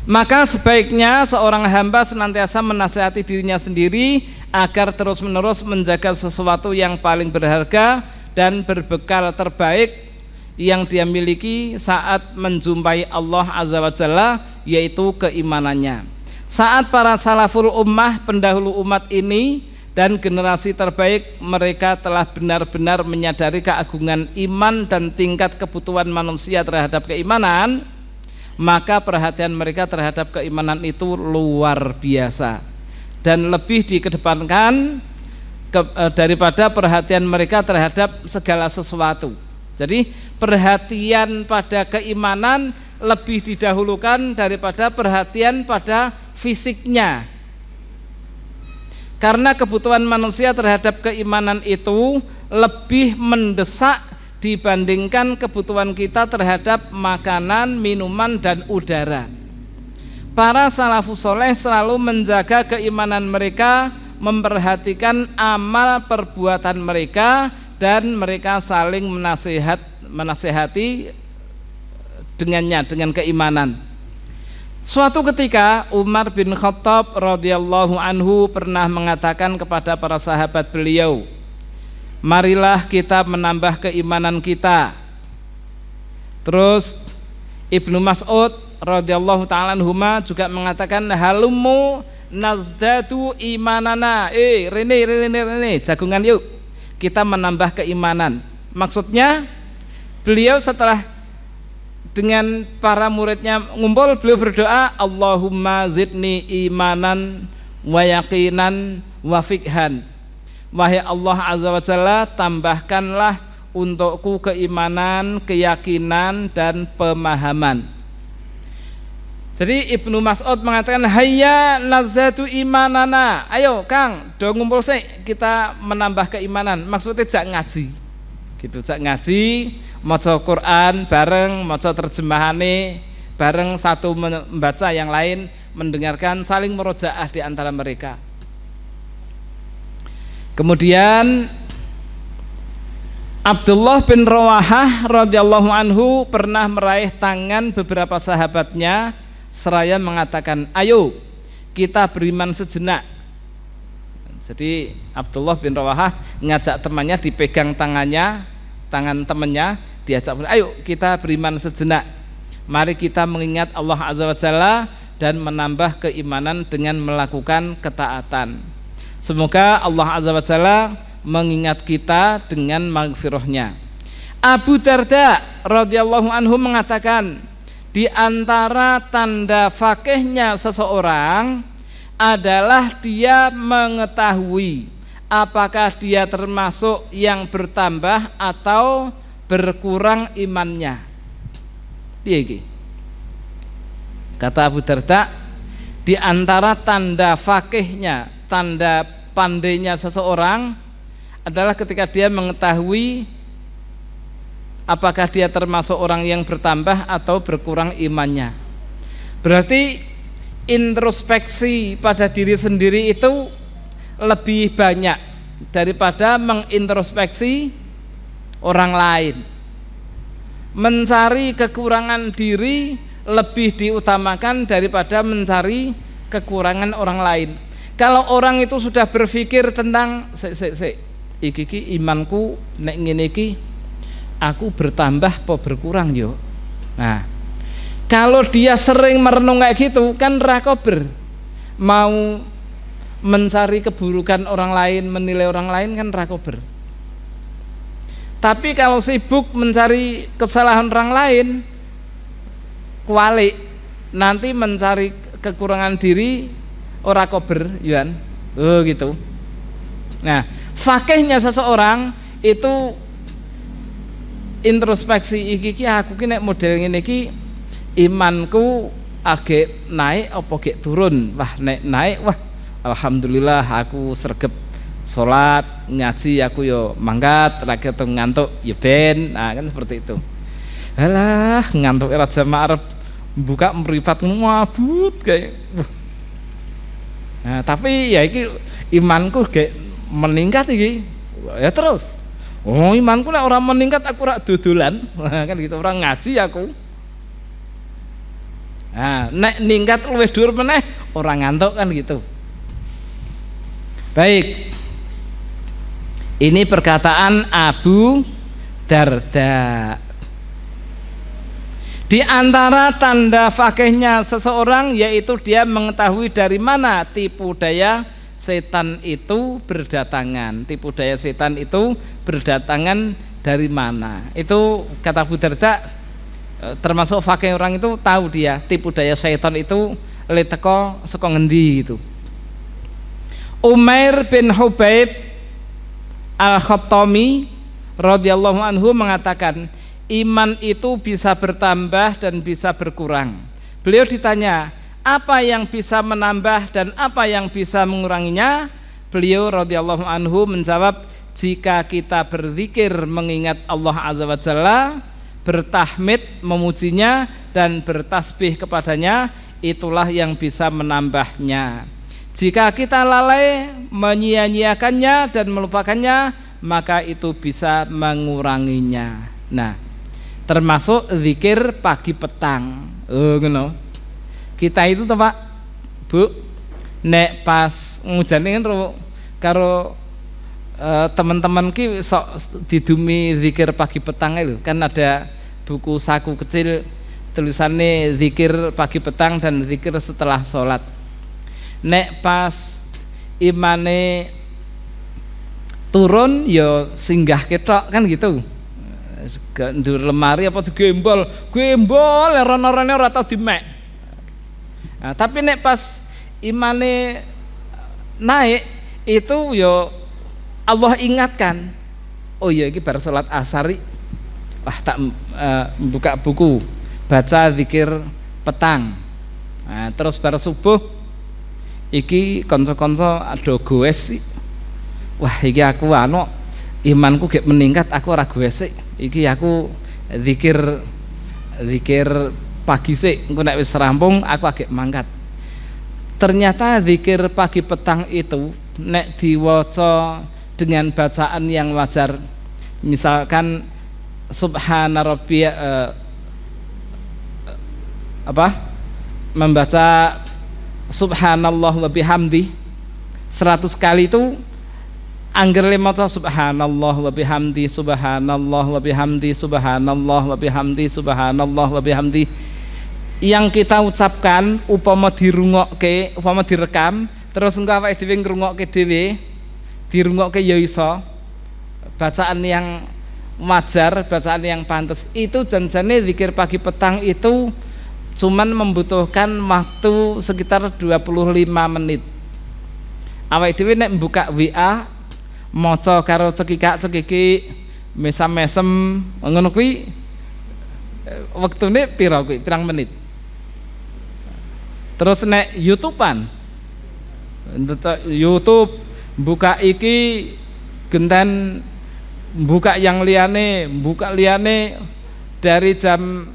Maka sebaiknya seorang hamba senantiasa menasihati dirinya sendiri agar terus-menerus menjaga sesuatu yang paling berharga dan berbekal terbaik yang dia miliki saat menjumpai Allah Azza wa Jalla, yaitu keimanannya. Saat para salaful ummah, pendahulu umat ini dan generasi terbaik, mereka telah benar-benar menyadari keagungan iman dan tingkat kebutuhan manusia terhadap keimanan, maka perhatian mereka terhadap keimanan itu luar biasa dan lebih dikedepankan daripada perhatian mereka terhadap segala sesuatu. Jadi perhatian pada keimanan lebih didahulukan daripada perhatian pada fisiknya, karena kebutuhan manusia terhadap keimanan itu lebih mendesak dibandingkan kebutuhan kita terhadap makanan, minuman, dan udara. Para salafus soleh selalu menjaga keimanan mereka, memperhatikan amal perbuatan mereka, dan mereka saling menasehati dengannya, dengan keimanan. Suatu ketika Umar bin Khattab radhiyallahu anhu pernah mengatakan kepada para sahabat beliau, marilah kita menambah keimanan kita. Terus Ibnu Mas'ud radhiyallahu taala anhuma juga mengatakan halummu nazdatu imanana. Rene jagungan yuk kita menambah keimanan. Maksudnya beliau setelah dengan para muridnya ngumpul, beliau berdoa, Allahumma zidni imanan wa yaqinan wa fiqhan. Wahai Allah azza wa jalla, tambahkanlah untukku keimanan, keyakinan dan pemahaman. Jadi Ibnu Mas'ud mengatakan, hayya nazatu imanana. Ayo Kang, do ngumpul sih kita menambah keimanan. Maksudnya jak ngaji. Gitu, jak ngaji, maca Quran bareng, maca terjemahane bareng, satu membaca yang lain mendengarkan, saling murojaah di antara mereka. Kemudian Abdullah bin Rawahah radhiyallahu anhu pernah meraih tangan beberapa sahabatnya seraya mengatakan, ayo kita beriman sejenak. Jadi Abdullah bin Rawahah ngajak temannya, dipegang tangan temannya, diajak, ayo kita beriman sejenak, mari kita mengingat Allah azza wa jalla dan menambah keimanan dengan melakukan ketaatan. Semoga Allah azza wa jalla mengingat kita dengan maghfirahnya. Abu Darda radhiyallahu anhu mengatakan, di antara tanda fakihnya seseorang adalah dia mengetahui apakah dia termasuk yang bertambah atau berkurang imannya. Piye iki? Kata Abu Darda, di antara tanda fakihnya, tanda pandainya seseorang adalah ketika dia mengetahui apakah dia termasuk orang yang bertambah atau berkurang imannya. Berarti introspeksi pada diri sendiri itu lebih banyak daripada mengintrospeksi orang lain. Mencari kekurangan diri lebih diutamakan daripada mencari kekurangan orang lain. Kalau orang itu sudah berpikir tentang iki imanku nek ngene iki aku bertambah apa berkurang yo. Nah, kalau dia sering merenung kayak gitu kan rakober, mau mencari keburukan orang lain, menilai orang lain kan rakober. Tapi kalau sibuk mencari kesalahan orang lain, kualik, nanti mencari kekurangan diri ora kober, Yuan. Oh gitu. Nah, fakihnya seseorang itu introspeksi iki aku ki nek model ngene iki imanku agek naik apa gek turun. Wah, nek naik wah alhamdulillah aku sregep salat, ngaji aku yo mangkat, ra ketemu ngantuk yo ben. Nah, kan seperti itu. Alah, ngantuk era jamaah arep buka mripat mabut kayak. Nah, tapi ya iki imanku gek meningkat iki. Ya terus. Oh, imanku nek orang meningkat aku rak dodolan. Kan gitu, orang ngaji aku. Nah, nek ningkat luwih dhuwur meneh orang ngantuk kan gitu. Baik. Ini perkataan Abu Darda. Di antara tanda fakihnya seseorang yaitu dia mengetahui dari mana tipu daya setan itu berdatangan. Tipu daya setan itu berdatangan dari mana? Itu kata Abu Darda, termasuk fakih orang itu tahu dia tipu daya setan itu le teko saka ngendi gitu. Umair bin Hubaib Al-Khattami radhiyallahu anhu mengatakan, iman itu bisa bertambah dan bisa berkurang. Beliau ditanya, apa yang bisa menambah dan apa yang bisa menguranginya? Beliau radhiyallahu anhu menjawab, jika kita berzikir mengingat Allah azza wa jalla, bertahmid memujinya dan bertasbih kepadanya, itulah yang bisa menambahnya. Jika kita lalai menyia-nyiakannya dan melupakannya, maka itu bisa menguranginya. Nah, termasuk zikir pagi petang. Oh, ngono. Kita itu tuh Pak, Bu, nek pas ngujane kan karo teman-teman ki sok didumi zikir pagi petang itu kan ada buku saku kecil tulisannya zikir pagi petang dan zikir setelah sholat. Nek pas imane turun ya singgah ketok kan gitu. Ndur lemari apa digembol rono-rone ora tau dimek. Nah, tapi nek pas imane naik itu ya Allah ingatkan. Oh iya iki bar salat asar. Wah tak buka buku baca zikir petang. Nah, terus bar subuh iki kanca-kanca ado goes sih. Wah iki aku imanku gek meningkat, aku ora goes sih. Iki aku zikir pagi sih, engko nek wis rampung aku agek mangkat. Ternyata zikir pagi petang itu nek diwaca dengan bacaan yang wajar, misalkan subhana rabbiya membaca subhanallah wa bihamdi 100 kali itu angger le maca subhanallah wa bihamdi subhanallah wa bihamdi subhanallah wa bihamdi subhanallah wa bihamdi, yang kita ucapkan upama dirungokke, upama direkam terus engko awake dhewe ngrungokke dhewe, dirungokke ya iso bacaan yang wajar, bacaan yang pantas. Itu janjane zikir pagi petang itu cuman membutuhkan waktu sekitar 25 menit. Awake dhewe nek buka WA maca karo cekikak-cekiki mesam-mesem ngono kuwi wektune pira kuwi, pirang menit. Terus nek YouTube-an YouTube buka iki genten buka yang liyane, buka liyane dari jam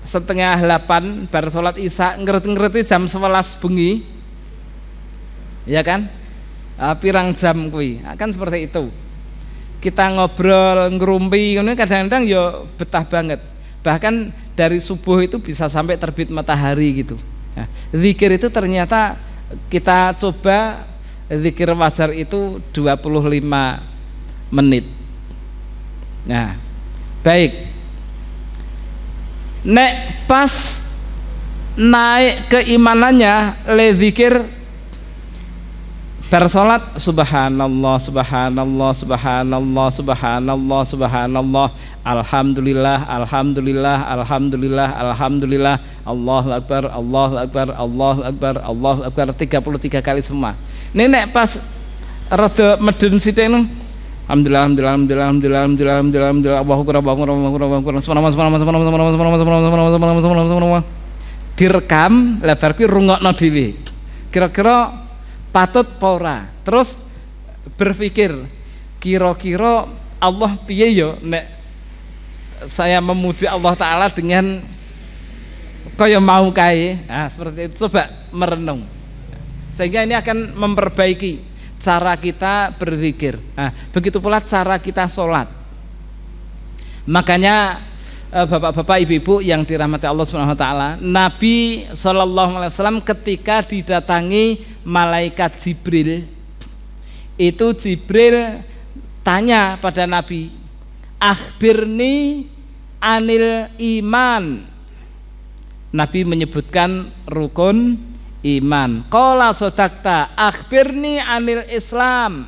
7:30 bar salat isya ngerti-ngerti jam 11 bengi. Ya kan? Pirang jam kuwi akan seperti itu. Kita ngobrol ngerumpi ngono kadang-kadang ya betah banget. Bahkan dari subuh itu bisa sampai terbit matahari gitu. Nah, zikir itu ternyata kita coba zikir wajar itu 25 menit. Nah, baik. Nek pas naik keimanannya le zikir bersolat subhanallah subhanallah subhanallah subhanallah subhanallah alhamdulillah alhamdulillah alhamdulillah alhamdulillah Allahu akbar Allahu akbar Allahu akbar Allahu akbar 33 kali semua. Ini nek pas rada medun sithik nu alhamdulillah alhamdulillah alhamdulillah alhamdulillah alhamdulillah Allahu akbar Allahu akbar subhanallah direkam lebar kuwi rungokno dhewe. Kira-kira patut apa ora, terus berpikir kira-kira Allah piye yo nek saya memuji Allah Ta'ala dengan kaya mau kae. Nah, seperti itu coba merenung sehingga ini akan memperbaiki cara kita berzikir. Nah, begitu pula cara kita sholat. Makanya bapak-bapak ibu-ibu yang dirahmati Allah Subhanahu wa taala, Nabi sallallahu alaihi wasallam ketika didatangi malaikat Jibril, itu Jibril tanya pada Nabi, akhbirni anil iman. Nabi menyebutkan rukun iman. Qala sadaqta akhbirni anil Islam.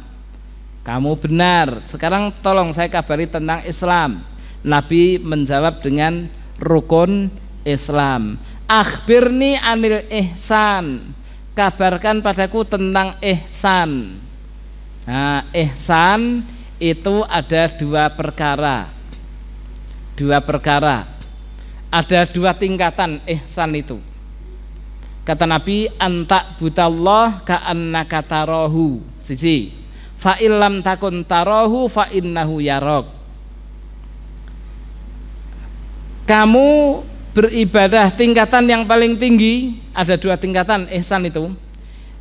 Kamu benar, sekarang tolong saya kabari tentang Islam. Nabi menjawab dengan rukun Islam. Akhbirni anil ihsan. Kabarkan padaku tentang ihsan. Nah, ihsan itu ada dua perkara. Ada dua tingkatan ihsan itu. Kata Nabi, anta butallah ka'annaka tarahu. Siji. Fa illam takun tarahu fa innahu yarak. Kamu beribadah, tingkatan yang paling tinggi, ada dua tingkatan ihsan itu.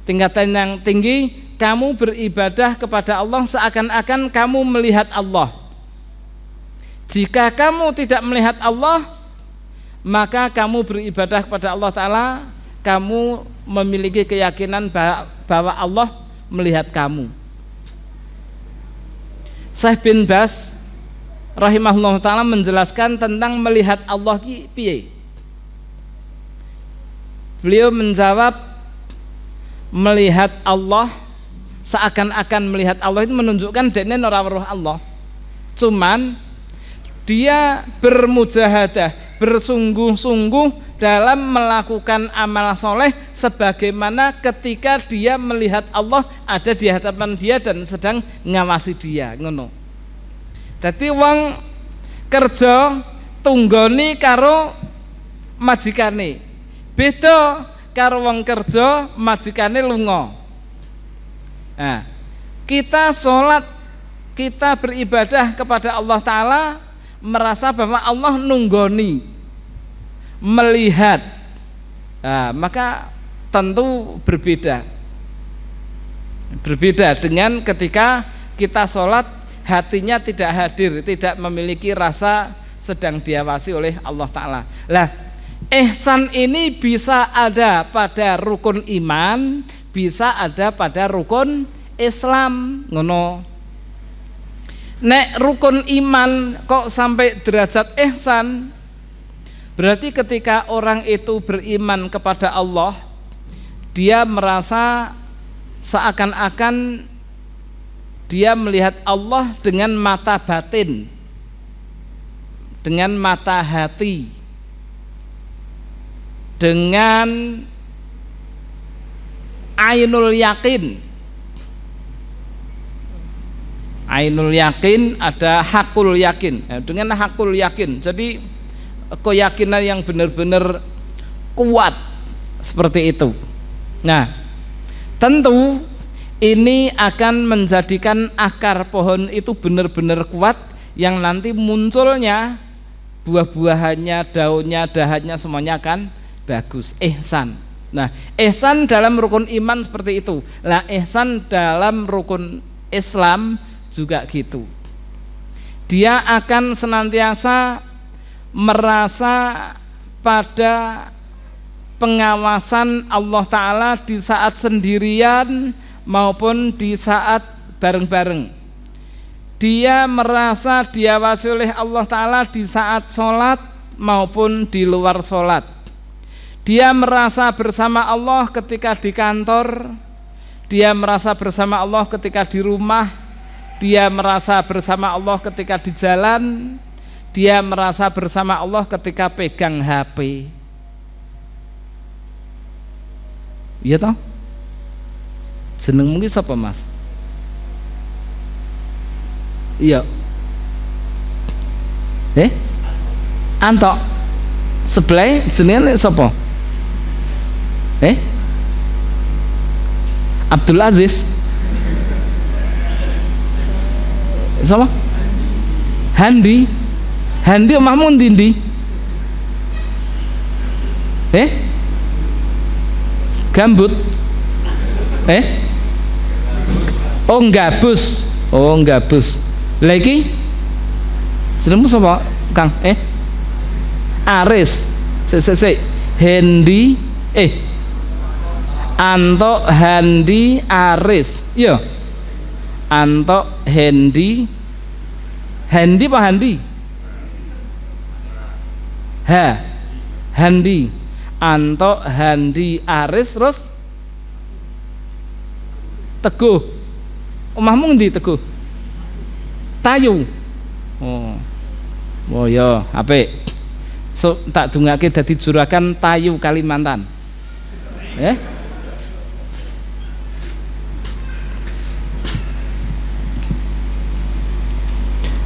Tingkatan yang tinggi, kamu beribadah kepada Allah seakan-akan kamu melihat Allah. Jika kamu tidak melihat Allah, maka kamu beribadah kepada Allah Ta'ala, kamu memiliki keyakinan bahwa Allah melihat kamu. Syekh bin Baz rahimahullah taala menjelaskan tentang melihat Allah ki piye. Beliau menjawab, melihat Allah seakan-akan melihat Allah itu menunjukkan dene ora weruh Allah. Cuman dia bermujahadah, bersungguh-sungguh dalam melakukan amal soleh sebagaimana ketika dia melihat Allah ada di hadapan dia dan sedang ngawasi dia, ngono. Dadi wong kerja tunggoni karo majikane, beda karo wong kerja majikane lunga. Nah, kita sholat, kita beribadah kepada Allah Ta'ala merasa bahwa Allah nunggoni, melihat. Nah, maka tentu berbeda dengan ketika kita sholat hatinya tidak hadir, tidak memiliki rasa sedang diawasi oleh Allah Ta'ala. Lah, ihsan ini bisa ada pada rukun iman, bisa ada pada rukun Islam, ngono. Nek rukun iman kok sampai derajat ihsan, berarti ketika orang itu beriman kepada Allah, dia merasa seakan-akan dia melihat Allah dengan mata batin, dengan mata hati, dengan ainul yakin. Ainul yakin, ada hakul yakin. Dengan hakul yakin, jadi keyakinan yang benar-benar kuat seperti itu. Nah, tentu ini akan menjadikan akar pohon itu benar-benar kuat, yang nanti munculnya buah-buahannya, daunnya, dahannya semuanya akan bagus. Ihsan. Nah, ihsan dalam rukun iman seperti itu. Nah, ihsan dalam rukun Islam juga gitu. Dia akan senantiasa merasa pada pengawasan Allah Ta'ala di saat sendirian maupun di saat bareng-bareng. Dia merasa diawasi oleh Allah Ta'ala di saat sholat maupun di luar sholat. Dia merasa bersama Allah ketika di kantor, dia merasa bersama Allah ketika di rumah, dia merasa bersama Allah ketika di jalan, dia merasa bersama Allah ketika pegang HP. Iya toh? Jeneng mungkin siapa Mas? Iya. Anto. Sebelah jenenge siapa? Abdul Aziz. Sama? Handi. Handi omahmu ndi? Gambut. Oh Gabus. Oh Gabus. Lagi? Jenengmu sapa, Kang? Aris. Sik. Hendi. Anto, Handi, Aris. Yo. Anto, Hendi. Handi apa Handi? Handi. Anto, Handi, Aris, terus Teguh. Omahmu ndi Teguh? Tayu. Oh ya, apik. So, tak dungake dadi juragan Tayu Kalimantan.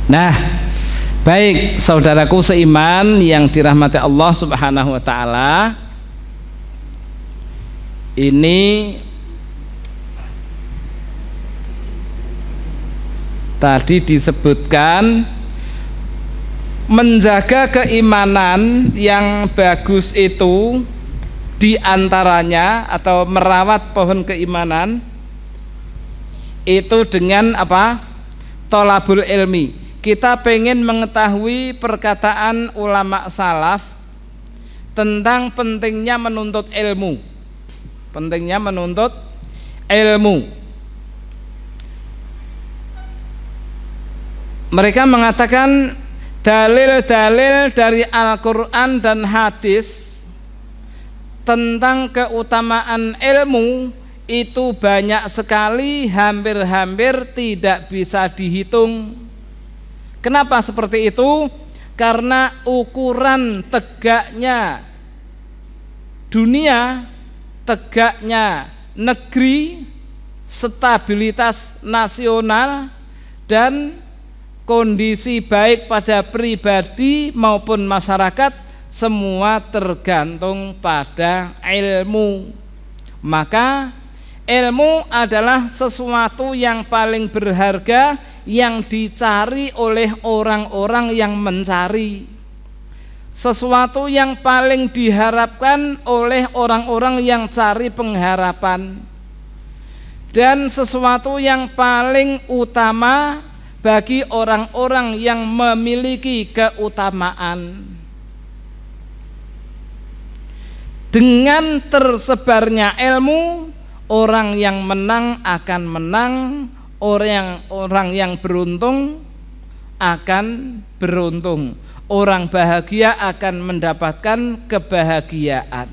Nah, baik saudaraku seiman yang dirahmati Allah Subhanahu wa taala. Ini tadi disebutkan menjaga keimanan yang bagus itu diantaranya atau merawat pohon keimanan itu dengan apa? Tholabul ilmi. Kita pengen mengetahui perkataan ulama salaf tentang pentingnya menuntut ilmu. Pentingnya menuntut ilmu. Mereka mengatakan Dalil-dalil dari Al-Quran dan hadis tentang keutamaan ilmu itu banyak sekali, hampir-hampir tidak bisa dihitung. Kenapa seperti itu? Karena ukuran tegaknya dunia, tegaknya negeri, stabilitas nasional, dan kondisi baik pada pribadi maupun masyarakat semua tergantung pada ilmu. Maka ilmu adalah sesuatu yang paling berharga yang dicari oleh orang-orang yang mencari, sesuatu yang paling diharapkan oleh orang-orang yang cari pengharapan, dan sesuatu yang paling utama bagi orang-orang yang memiliki keutamaan. Dengan tersebarnya ilmu, orang yang menang akan menang, orang yang beruntung akan beruntung, orang bahagia akan mendapatkan kebahagiaan.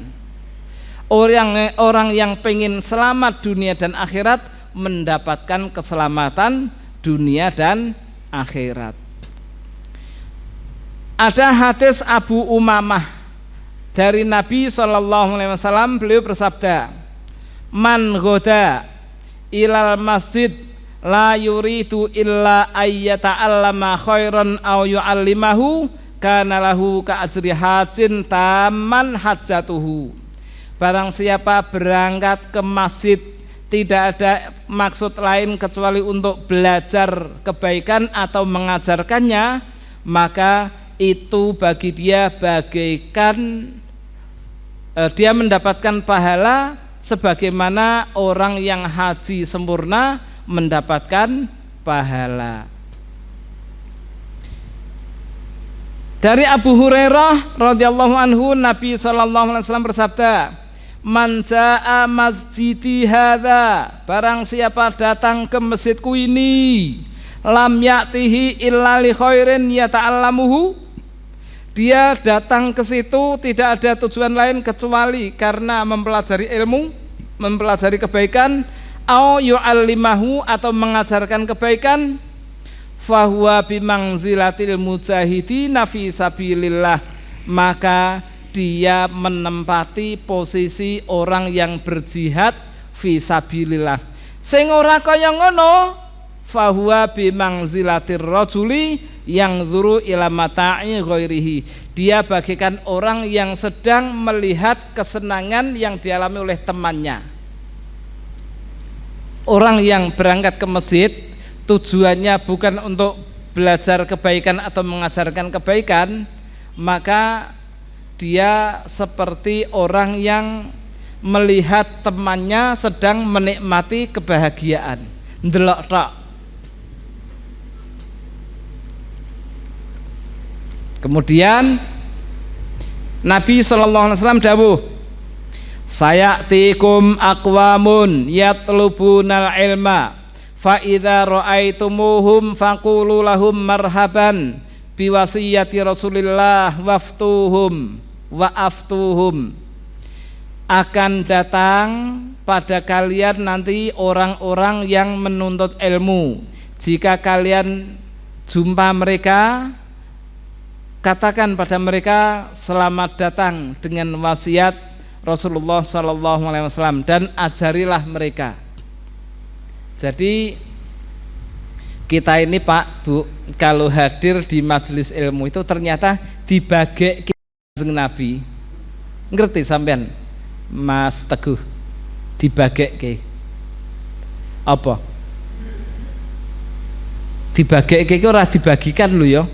Orang yang pengen selamat dunia dan akhirat mendapatkan keselamatan dunia dan akhirat. Ada hadis Abu Umamah dari Nabi SAW, beliau bersabda, man ghoda ilal masjid la yuridu illa ayyata'allama khairan aw yu'allimahu kana lahu ka ajri hajin taman hajatuhu. Barang siapa berangkat ke masjid tidak ada maksud lain kecuali untuk belajar kebaikan atau mengajarkannya, maka itu bagi dia bagaikan dia mendapatkan pahala sebagaimana orang yang haji sempurna mendapatkan pahala. Dari Abu Hurairah radhiyallahu anhu, Nabi SAW bersabda, man jaa masjidi hadza, barang siapa datang ke masjidku ini, lam ya'tihi illa li khairin yata'allamuhu, dia datang ke situ tidak ada tujuan lain kecuali karena mempelajari ilmu, mempelajari kebaikan, au yu'allimahu atau mengajarkan kebaikan, fahuwa bimangzilatil mujahidina fi sabilillah, maka dia menempati posisi orang yang berjihad fi sabilillah. Sing ora kaya ngono, fahuwa bimangzilatir rajuli yang dzuru ila mata'i ghairihi, dia bagaikan orang yang sedang melihat kesenangan yang dialami oleh temannya. Orang yang berangkat ke masjid tujuannya bukan untuk belajar kebaikan atau mengajarkan kebaikan, maka dia seperti orang yang melihat temannya sedang menikmati kebahagiaan, ndelok tok. Kemudian Nabi SAW dawuh, sayatikum aqwamun yatlubunal ilma fa idza ra'aitumuhum faqulu lahum marhaban biwasiyati Rasulillah waftuhum wa aftuhum. Akan datang pada kalian nanti orang-orang yang menuntut ilmu. Jika kalian jumpa mereka, katakan pada mereka selamat datang dengan wasiat Rasulullah SAW dan ajarilah mereka. Jadi kita ini Pak Bu, kalau hadir di majelis ilmu itu ternyata dibagi Kanjeng Nabi. Ngerti sampean Mas Teguh? Dibagi apa? Dibagi ora dibagikan lho ya.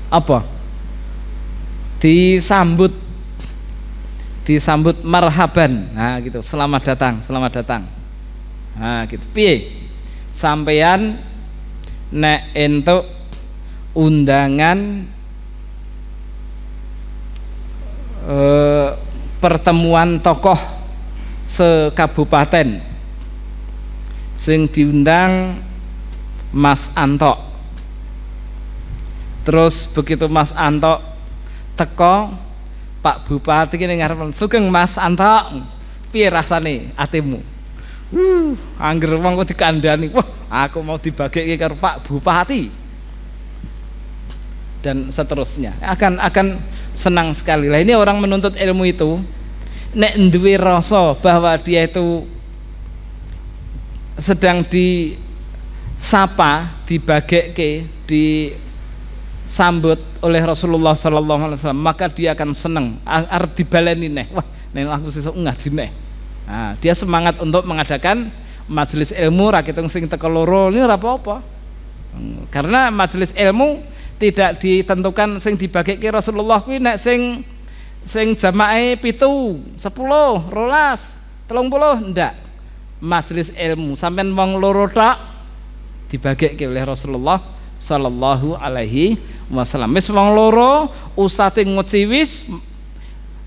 Apa? Disambut marhaban. Nah gitu, selamat datang. Nah gitu. Piye? Sampeyan nek entuk undangan pertemuan tokoh sekabupaten sing diundang Mas Anto, Terus begitu Mas Anto teko, Pak Bupati ini ngarep, "Sugeng Mas Anto, piye rasane atimu?" Angger wong kok dikandani, "Wah, aku mau dibagike karo Pak Bupati." Dan seterusnya. Akan senang sekali. Lah ini orang menuntut ilmu itu nek duwe rasa bahwa dia itu sedang disapa, dibageke, disambut oleh Rasulullah sallallahu alaihi wasallam, maka dia akan senang, arep dibaleni neh. Wah, nek aku sesuk ngaji neh. Nah, dia semangat untuk mengadakan majelis ilmu ra kitung sing teko loro, ini ora apa-apa. Karena majelis ilmu tidak ditentukan sing dibageke Rasulullah kuwi nek sing jamaah 7, 10, 12, 30 ndak. Majelis ilmu sampean wong loro tok dibageke oleh Rasulullah sallallahu alaihi wasallam. Wis wong loro usate ngociwis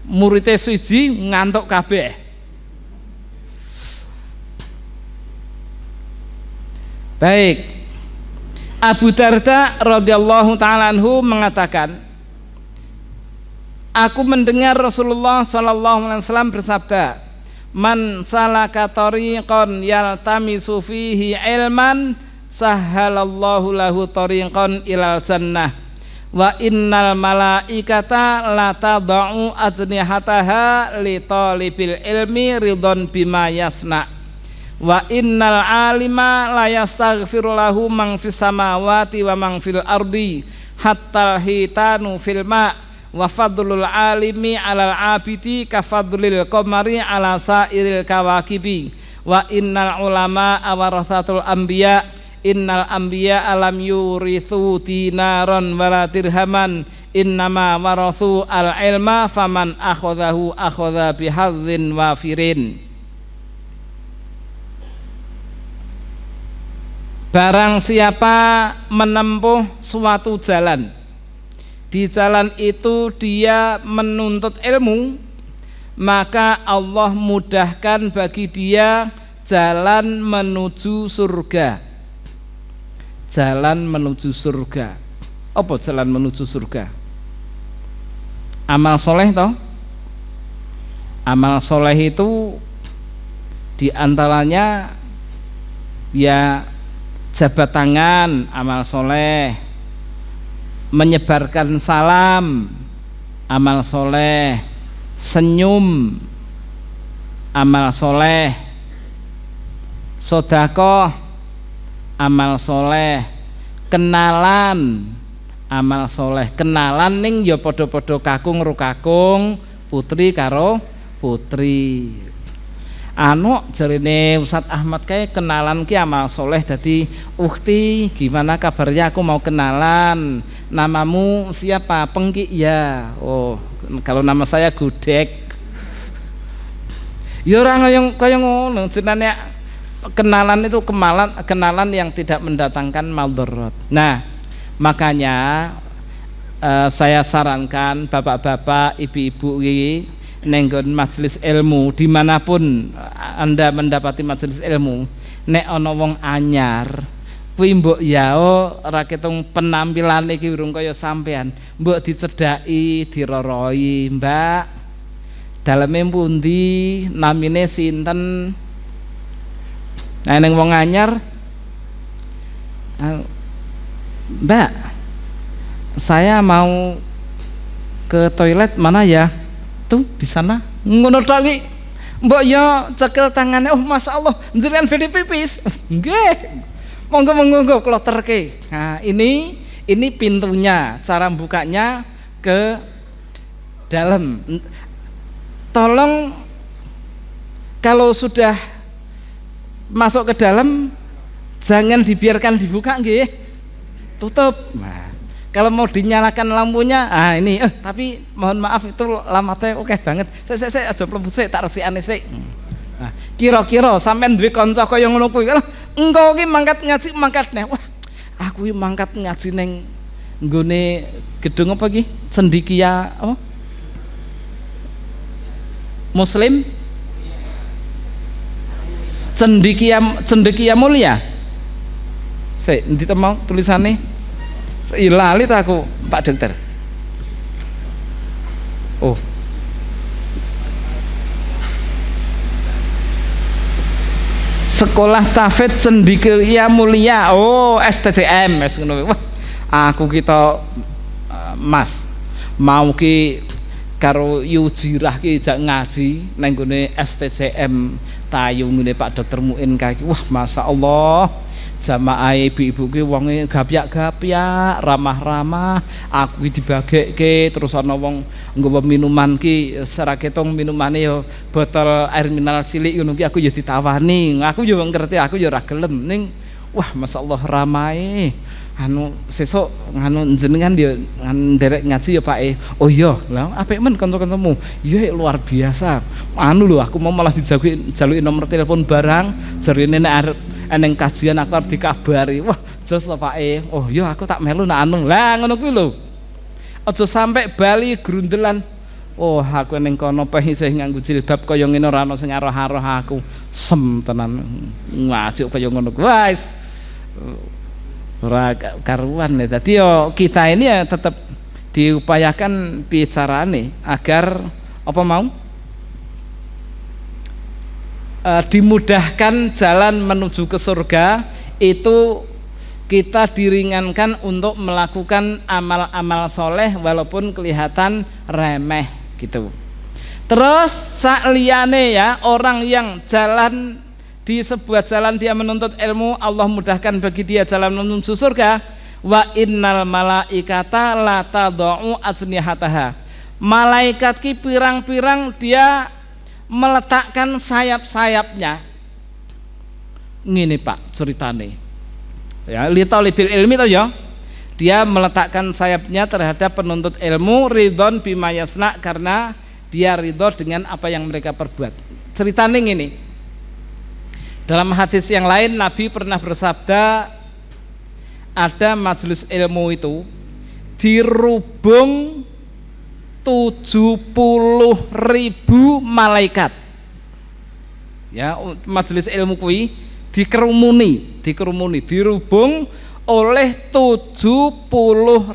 muridé siji ngantuk kabeh. Baik. Abu Darda radhiyallahu taala anhu mengatakan, aku mendengar Rasulullah sallallahu alaihi wasallam bersabda, "Man salaka tariqan yaltamisu fihi ilman, sahhalallahu lahu tariqan ilal jannah. Wa innal malaikata la tad'u ajnihataha li talibil ilmi ridon bima yasna. Wa innal alima la yastaghfiru lahu man fis samawati wa man fil ardi hatta hitanu fil ma. Wa fadlul alimi alal abidi ka fadlil qamari ala sairil kawakibi. Wa innal ulama awarasatul anbiya. Innal anbiya alam yurithu dinaron wala dirhaman. Innama warathu al ilma faman akhadhahu akhadha bihadzin wafirin." Barang siapa menempuh suatu jalan, di jalan itu dia menuntut ilmu, maka Allah mudahkan bagi dia jalan menuju surga. Jalan menuju surga. Apa jalan menuju surga? Amal soleh toh? Amal soleh itu diantaranya ya jabat tangan, amal soleh, menyebarkan salam, amal soleh, senyum, amal soleh, sodakoh, amal soleh, kenalan, amal soleh. Kenalan ning ya podo-podo kakung ro kakung, putri karo putri. Jarine Ustadz Ahmad kayak kenalan ki amal soleh. Dadi ukti gimana kabarnya, aku mau kenalan, namamu siapa? Pengki ya. Oh, kalau nama saya Gudek. Ya ora kaya ngono jenenge. Kenalan itu kenalan yang tidak mendatangkan maldharat. Nah, makanya saya sarankan bapak-bapak, ibu-ibu iki nenggon majelis ilmu, dimanapun Anda mendapati majelis ilmu, nek ana wong anyar kuwi mbok yao ora ketung penampilane iki urung kaya sampean, mbok dicedhaki, diroroi, "Mbak, daleme pundi, namine sinten?" Nah ning wong anyar, "Mbak, saya mau ke toilet, mana ya?" Tuh di sana ngono tok iki. Mbok yo cekel tangane, "Oh masyaallah, njenengan badhe pipis." "Nggih. Monggo kula terke." Nah, ini pintunya, cara bukanya ke dalam. Tolong kalau sudah masuk ke dalam jangan dibiarkan dibuka nggih. Tutup. Nah, kalau mau dinyalakan lampunya, ini tapi mohon maaf itu lamate oke banget. Saya aja mlebu sik, tak resikane sik. Nah, kira-kira sampean duwe kanca kaya ngono kuwi, engko iki mangkat ngaji mangkat neh. Wah, aku iki mangkat ngaji ning nggone gedung apa iki? Cendikia apa? Muslim? Cendikia Mulia. Sik, endi to mau tulisane? Ilali tak aku Pak Dokter. Oh. Sekolah Tafid Cendekia Mulia. Oh, STCM wis ngono. Wah, aku kita Mas mau ki karo Yujirah ki jak ngaji nang gone STCM Tayu ngene Pak Dokter Muin kae. Wah, masyaallah. Jamaah ibu-ibu ki wonge gapyak-gapyak, ramah-ramah. Aku ki dibagekke terus ana wong nggawa minuman ki serak ketong minumane ya botol air mineral cilik ngono ki aku ya ditawani. Aku yo ngerti, aku yo ora gelem ning wah masyaallah ramae. Anu sesuk nganu jenengan dia nderek ngaji ya Pak oh iya lah apik men kanca-kancamu iya luar biasa anu lho aku mau malah dijaluki nomor telepon barang jarine nek arep eneng kajian aku arep dikabari wah jos Pak oh iya aku tak melu nak anu lah ngono kuwi lho aja sampe bali grundelan oh aku ning kono peh isih nganggo jilbab kaya ngene ora ana sing aroh-aroh aku sem tenan ngaji kaya ngono guys ora karuan ya. Tadi yo kita ini ya tetap diupayakan bicarane agar apa mau dimudahkan jalan menuju ke surga itu kita diringankan untuk melakukan amal-amal soleh walaupun kelihatan remeh gitu. Terus sakliyane ya orang yang jalan di sebuah jalan dia menuntut ilmu Allah mudahkan bagi dia jalan menuju surga wa innal malaikata la tadau ajnihataha malaikat ki pirang-pirang dia meletakkan sayap-sayapnya ngene Pak ceritane ya li talibil ilmi to ya dia meletakkan sayapnya terhadap penuntut ilmu ridhon bima yasna karena dia ridho dengan apa yang mereka perbuat ceritane ngene. Dalam hadis yang lain Nabi pernah bersabda ada majelis ilmu itu dirubung 70.000 malaikat ya majelis ilmu kuwi dikerumuni dirubung oleh 70.000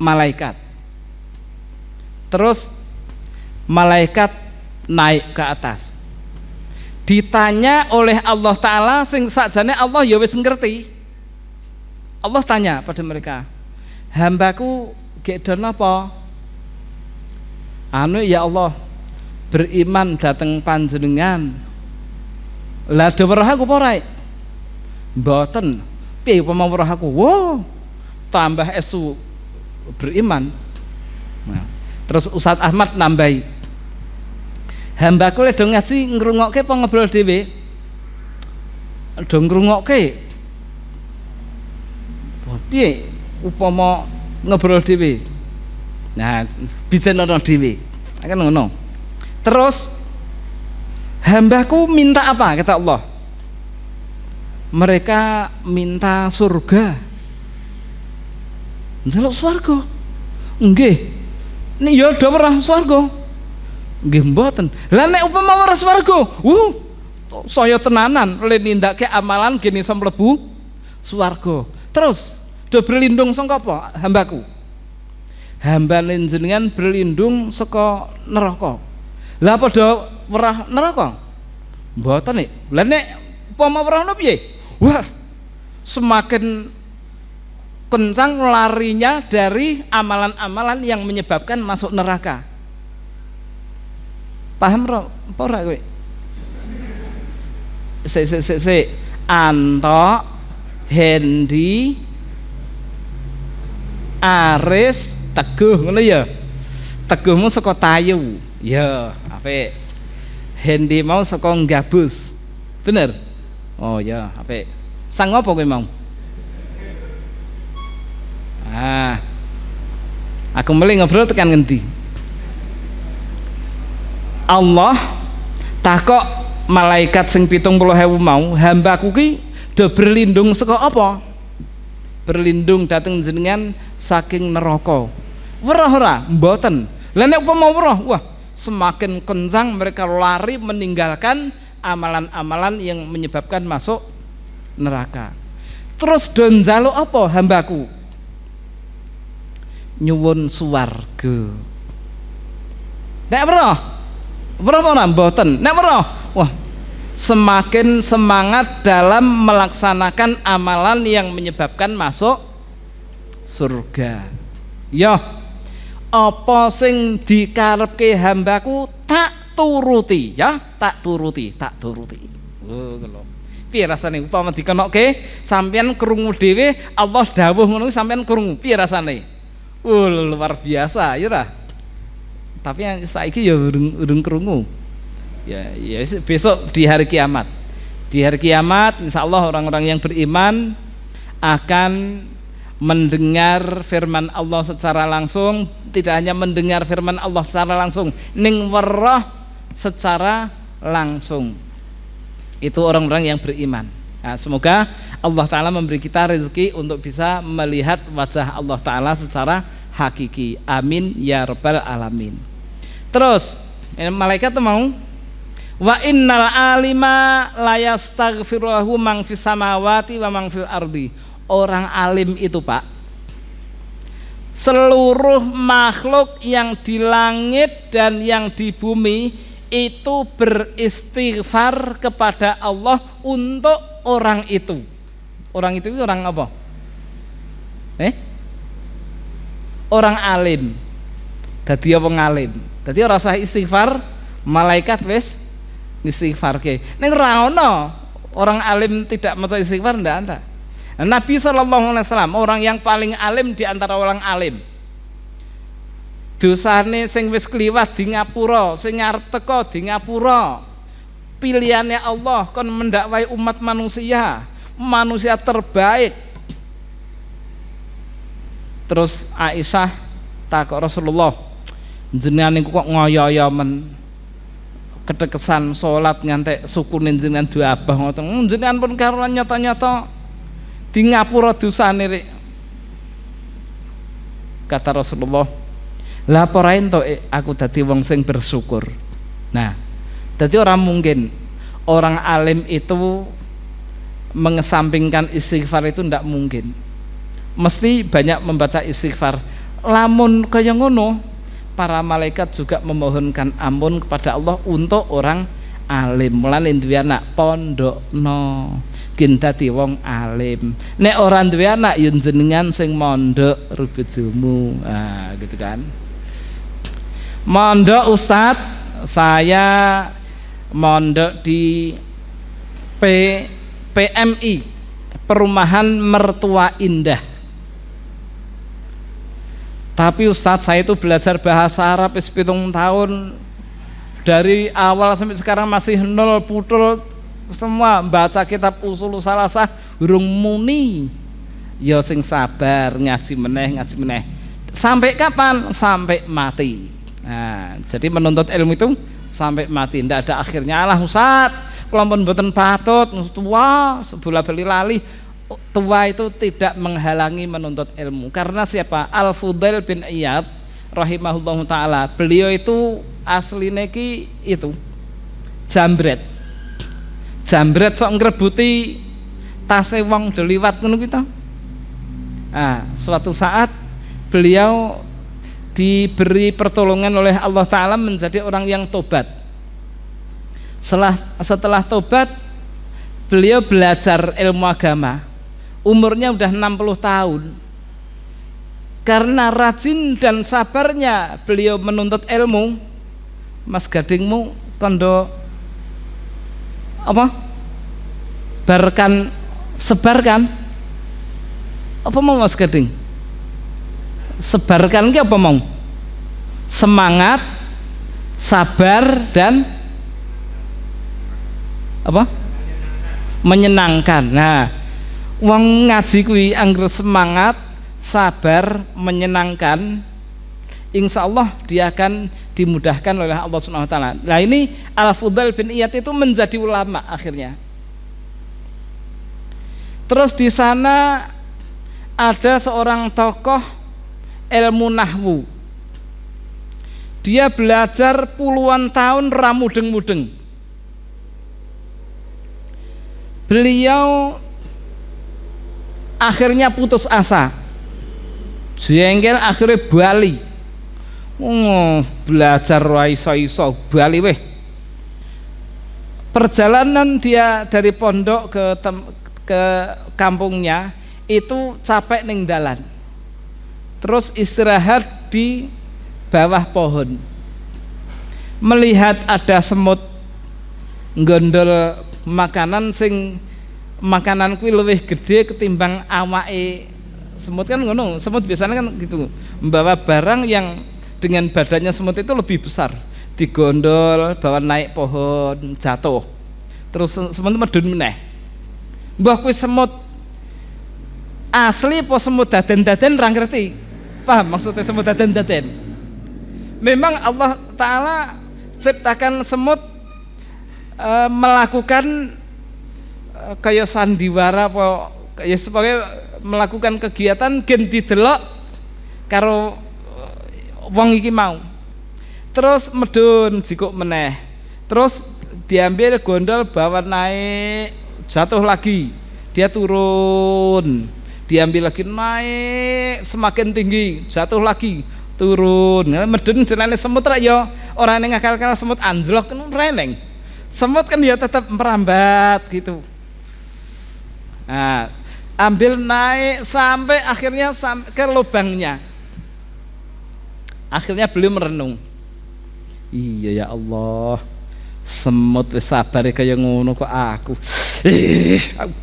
malaikat terus malaikat naik ke atas ditanya oleh Allah Ta'ala sing sakjane Allah ya wis ngerti Allah tanya pada mereka hambaku gedon apa anu ya Allah beriman dateng panjenengan lah ada weruh aku apa ora mboten piye upama weruh aku wow tambah esu beriman nah, terus Ustaz Ahmad nambahi hambaku lek do ngaji ngrungokke apa ngobrol dhewe do ngrungokke piye upama ngobrol dhewe nah bisa nono dhewe kan ngono terus hambaku minta apa kata Allah mereka minta surga njaluk swarga nggih nek ya do ora swarga nggih mboten. Lah nek upama ora swarga, saya tenanan le nindakake amalan gene iso mlebu swarga. Terus do berlindung saka apa hambaku? Hamba jenengan berlindung saka neraka. Lah padha werah neraka? Mboten nek. Lah nek upama werah piye? Wah, semakin kencang larinya dari amalan-amalan yang menyebabkan masuk neraka. Paham ora kowe? Se Anto Hendi Aris Teguh ngono ya. Teguhmu saka Tayu. Ya, apik. Hendi mau saka Gabus. Bener? Oh ya, apik. Sang apa kowe mau? Aku meli ngobrol tekan ngendi? Allah takok malaikat sing 70.000 mau hambaku ki do berlindung saka apa? Berlindung dateng jenengan saking neraka. Weruh ora? Mboten. Lah nek upama weruh, wah semakin kencang mereka lari meninggalkan amalan-amalan yang menyebabkan masuk neraka. Terus do njaluk apa hambaku? Nyuwun swarga. Nek pernah mboten. Nek pernah, wah, semakin semangat dalam melaksanakan amalan yang menyebabkan masuk surga. Ya, apa sing dikarepke hambaku tak turuti, ya, tak turuti. Oh, ngono. Piye rasane upama dikenokke sampean krungu dhewe Allah dawuh ngono sampean krungu, piye rasane? Luar biasa ya ora. Tapi yang saiki ya urung krungu. Ya besok di hari kiamat. Di hari kiamat insyaallah orang-orang yang beriman akan mendengar firman Allah secara langsung, tidak hanya mendengar firman Allah secara langsung, ning weruh secara langsung. Itu orang-orang yang beriman. Nah, semoga Allah Ta'ala memberi kita rezeki untuk bisa melihat wajah Allah Ta'ala secara hakiki. Amin ya rabbal alamin. Terus malaikat mau, wa innal alima la yastaghfiru lahu man fis samawati wa man fil ardi. Orang alim itu, Pak, seluruh makhluk yang di langit dan yang di bumi itu beristighfar kepada Allah untuk orang itu. Orang itu orang apa? Orang alim. Dadi wong alim. Dadi ora usah istighfar, malaikat wis istighfarke. Ning ora ono orang alim tidak maca istighfar, ndak ada. Nabi SAW orang yang paling alim di antara orang alim. Dosane sing wis kliwat di ngapura, sing arep teka di ngapura. Pilihannya Allah kon mendakwai umat manusia terbaik. Terus Aisyah takok Rasulullah, jenengan niku kok ngoyo-yo men ketekesan salat ngantek sukune jenengan diabah ngoten. Jenengan pun karo nyata-nyata di ngapura dosane rek. Kata Rasulullah, laporain to aku dadi wong sing bersyukur. Nah, jadi orang mungkin orang alim itu mengesampingkan istighfar itu ndak mungkin. Mesti banyak membaca istighfar. Lamun kaya ngono, para malaikat juga memohonkan ampun kepada Allah untuk orang alim. Mulane duwe anak pondokno, gen dadi wong alim. Nek ora duwe anak yen jenengan sing mondok rubujumu. Ah, gitu kan. Mondok Ustaz, saya mondok di PMI, Perumahan Mertua Indah. Tapi Ustadz, saya itu belajar bahasa Arab 7 tahun, dari awal sampai sekarang masih nol putul semua, baca kitab usul salasah urung muni. Ya sing sabar, ngaji meneh. Sampai kapan? Sampai mati. Nah, jadi menuntut ilmu itu sampai mati, ndak ada akhirnya. Alah Ustadz, kula pun mboten patut tua sebulan beli lali. Tua itu tidak menghalangi menuntut ilmu. Karena siapa? Al-Fudail bin Iyad rahimahullahu taala. Beliau itu asline ki itu jambret sok ngrebuti tase wong deliwat ngono kita. Nah, suatu saat beliau diberi pertolongan oleh Allah Ta'ala menjadi orang yang tobat. Setelah tobat, beliau belajar ilmu agama. Umurnya udah 60 tahun. Karena rajin dan sabarnya beliau menuntut ilmu, Mas Gadingmu kondo apa? Sebarkan. Apa mau Mas Gading? Sebarkan ki apa mau? Semangat, sabar dan apa? Menyenangkan. Nah, wong ngaji kuwi angger semangat, sabar, menyenangkan, insya Allah dia akan dimudahkan oleh Allah Subhanahu Wa Taala. Nah ini Al-Fudail bin Iyad itu menjadi ulama akhirnya. Terus di sana ada seorang tokoh ilmu nahwu. Dia belajar puluhan tahun ramudeng-mudeng. Beliau akhirnya putus asa, jengkel, akhirnya bali. Belajar iso bali weh. Perjalanan dia dari pondok ke kampungnya itu capek ning dalan, terus istirahat di bawah pohon, melihat ada semut nggondol makanan sing makanan kuwi luwih gede ketimbang awake semut. Kan ngono, semut biasanya kan gitu, membawa barang yang dengan badannya semut itu lebih besar, digondol, bawa naik pohon, jatuh, terus semut medun meneh. Mbah kuwi semut asli apa semut daden-daden ra ngerti. Paham maksudnya semut daden-daden? Memang Allah Ta'ala ciptakan semut melakukan kayak sandiwara apa kayak supaya melakukan kegiatan gen didelok karo wong iki mau, terus medun jikuk meneh, terus diambil gondol bawa naik, jatuh lagi, dia turun, diambil lagi naik semakin tinggi, jatuh lagi, turun. Medun jenenge semut ra ya ora ning akal-akal semut anjlok kan reneng. Semut kan ya tetap merambat gitu. Nah, ambil naik sampai akhirnya ke lubangnya. Akhirnya beliau merenung, iya ya Allah, semut wis sabar kaya ngono kok aku.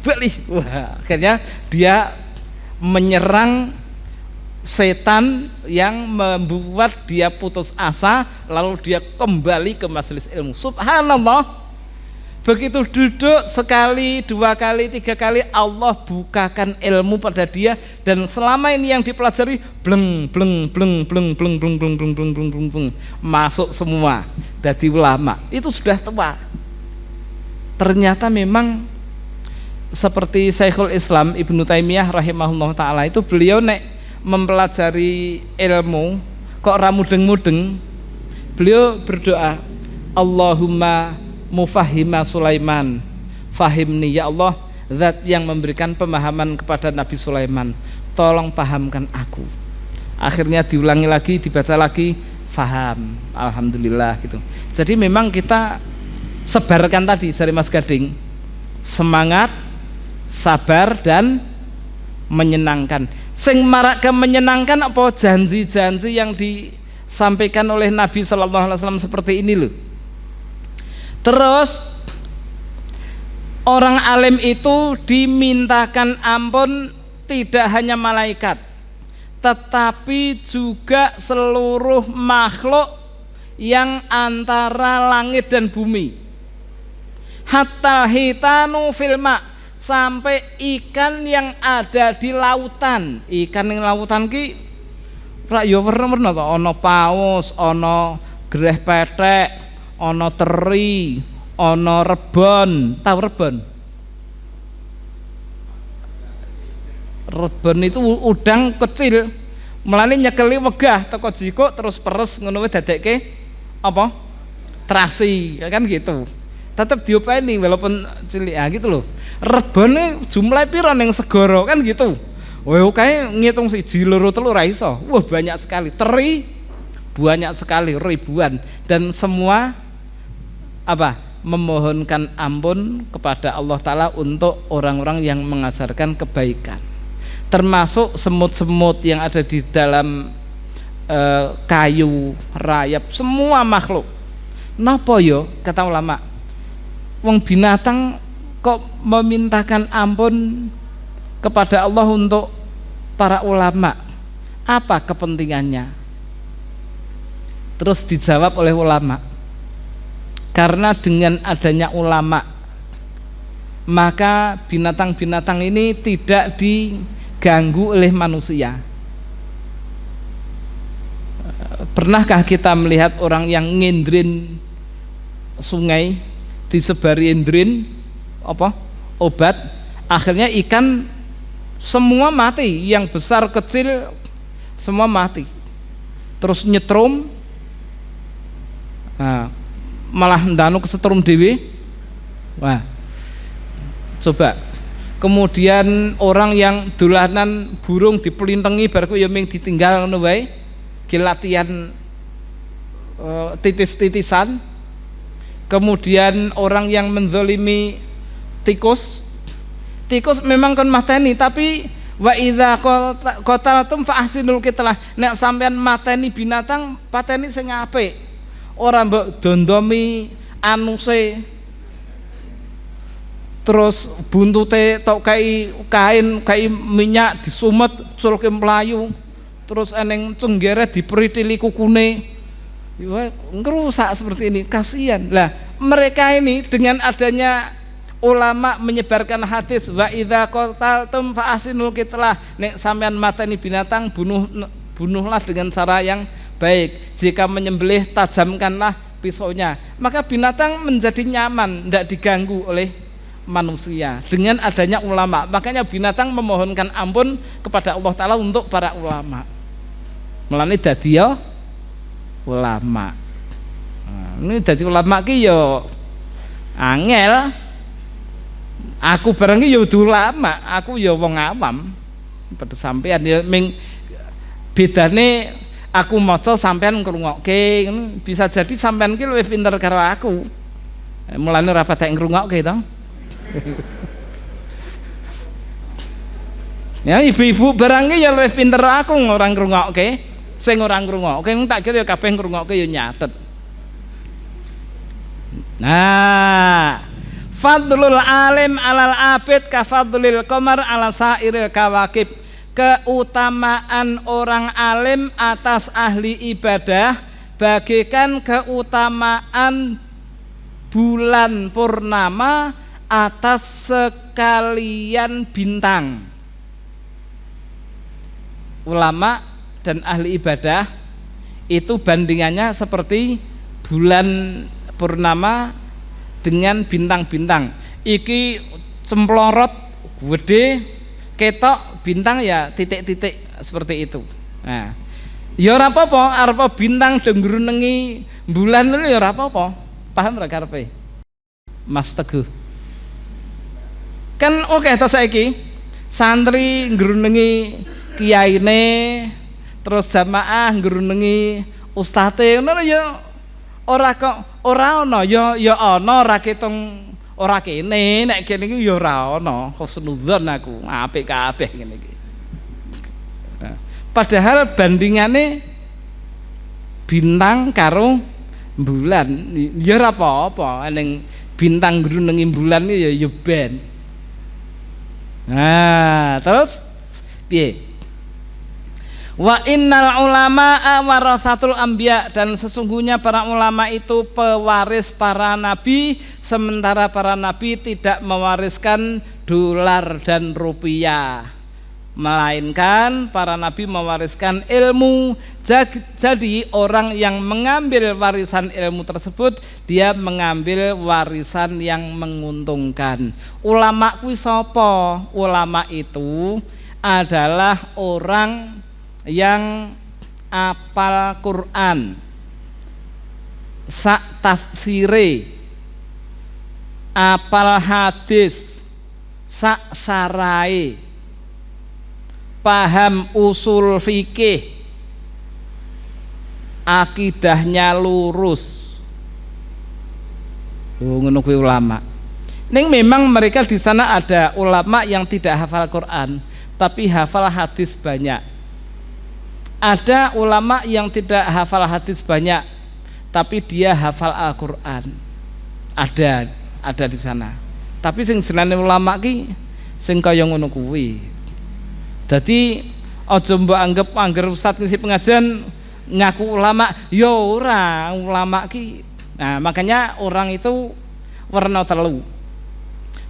Balik. Wah, akhirnya dia menyerang setan yang membuat dia putus asa, lalu dia kembali ke majelis ilmu. Subhanallah. Begitu duduk sekali, dua kali, tiga kali, Allah bukakan ilmu pada dia, dan selama ini yang dipelajari bleng bleng bleng bleng bleng bleng bleng bleng bleng bleng bleng bleng masuk semua, jadi ulama. Itu sudah tua. Ternyata memang seperti Syekhul Islam Ibnu Taimiyah rahimahullah taala, itu beliau nek mempelajari ilmu kok ra mudeng-mudeng, beliau berdoa, Allahumma mufahhima Sulaiman fahimni, ya Allah zat yang memberikan pemahaman kepada Nabi Sulaiman, tolong pahamkan aku. Akhirnya diulangi lagi, dibaca lagi, faham, alhamdulillah gitu. Jadi memang kita sebarkan tadi dari Mas Gading, semangat, sabar dan menyenangkan. Sing marak menyenangkan apa janji-janji yang disampaikan oleh Nabi Sallallahu Alaihi Wasallam seperti ini loh. Terus orang alim itu dimintakan ampun tidak hanya malaikat, tetapi juga seluruh makhluk yang antara langit dan bumi. Hatta hitanu filma, sampai ikan yang ada di lautan. Ikan yang lautan ki rak yo werna-werna to, ana paus, ana greh petek, ana teri, ana rebon. Tahu rebon? Rebon itu udang kecil, mulane nyekeli wegah teko jikuk terus peres ngono wae dadekke apa? Terasi, kan gitu. Tetap diopeni walaupun cilik gitu loh. Rebone jumlah pira ning segara kan gitu. Wah, kae ngitung 1, 2, 3 ra iso. Wah, banyak sekali. Teri banyak sekali, ribuan, dan semua apa? Memohonkan ampun kepada Allah Ta'ala untuk orang-orang yang mengajarkan kebaikan, termasuk semut-semut yang ada di dalam kayu, rayap, semua makhluk. Napa yo kata ulama, wong binatang kok memintakan ampun kepada Allah untuk para ulama, apa kepentingannya? Terus dijawab oleh ulama, karena dengan adanya ulama maka binatang-binatang ini tidak diganggu oleh manusia. Pernahkah kita melihat orang yang ngindrin sungai, disebari indrin apa obat, akhirnya ikan semua mati, yang besar kecil semua mati, terus nyetrum, nah, malah ndanu kesetrum dewi. Wah, coba Kemudian orang yang dolanan burung dipelintengi bar ku ya ming ditinggal ngono wae, ki latihan titis-titisan. Kemudian orang yang menzalimi tikus memang kon mateni, tapi wa idza qataltum fa ahsinul qitlah, nek sampean mateni binatang pateni sing apik, ora mbok dondomi anuse terus buntute tok kain minyak disumet culke mlayu, terus eneng cenggere diperitili kukune. Ya ngerusak seperti ini, kasihan. Lah mereka ini dengan adanya ulama menyebarkan hadis wa idza qataltum fa ahsinul qitlah, nek sampean mateni binatang bunuhlah dengan cara yang baik, jika menyembelih tajamkanlah pisaunya, maka binatang menjadi nyaman, tidak diganggu oleh manusia dengan adanya ulama. Makanya binatang memohonkan ampun kepada Allah Ta'ala untuk para ulama, melani dadi ya ulama. Ini dadi ulama ki yo angel. Aku bareng ki yo ulama, aku yo wong awam. Pada sampean ya ming bedane aku maca sampean ngrungokke, bisa jadi sampean ki luwih pinter karo aku. Mulane ora patek ngrungokke to. Ya ibu-ibu barang ki ya luwih pinter aku orang ngrungokke. Sing ora ngrungokke tak kira ya kabeh ngrungokke ya nyatet. Nah, fadlul alim alal abid ka fadlil qamar ala sairil kawakib. Keutamaan orang alim atas ahli ibadah bagaikan keutamaan bulan purnama atas sekalian bintang. Ulama dan ahli ibadah itu bandingannya seperti bulan purnama dengan bintang-bintang. Iki cemplorot gede, ketok bintang ya titik-titik seperti itu. Nah, ya ora apa-apa, arep bintang dengrunengi bulan lho ya ora apa-apa. Paham ra karepe? Mas Teguh. Kan oke to saiki santri ngrunengi kiyaine, terus jamaah ngrunengi ustate ngono ya ora kok ora ana ya ana ora ketung ora kene, nek kene iki ya ora ana husnudzon aku apik kabeh ngene iki. Nah, padahal bandingane bintang karo bulan ya ora apa-apa, ning bintang ngrunengi bulan ya ben. Nah, terus piye? Wa innal ulama warasatul anbiya, dan sesungguhnya para ulama itu pewaris para nabi, sementara para nabi tidak mewariskan dolar dan rupiah, melainkan para nabi mewariskan ilmu. Jadi orang yang mengambil warisan ilmu tersebut, dia mengambil warisan yang menguntungkan. Ulama kuwi sapa? Ulama itu adalah orang yang apal Quran, sak tafsire, apal hadis, sak sarai, paham usul fikih, akidahnya lurus. Ngono kuwi ulama. Ning memang mereka di sana ada ulama yang tidak hafal Quran, tapi hafal hadis banyak. Ada ulama yang tidak hafal hadis banyak, tapi dia hafal Al-Quran. Ada di sana. Tapi sing jenenge ulama ki sing kaya ngono kuwi. Dadi aja mbok anggap angger ustaz ngisi pengajian ngaku ulama, ya ora, ulama ki. Nah, makanya orang itu warna telu.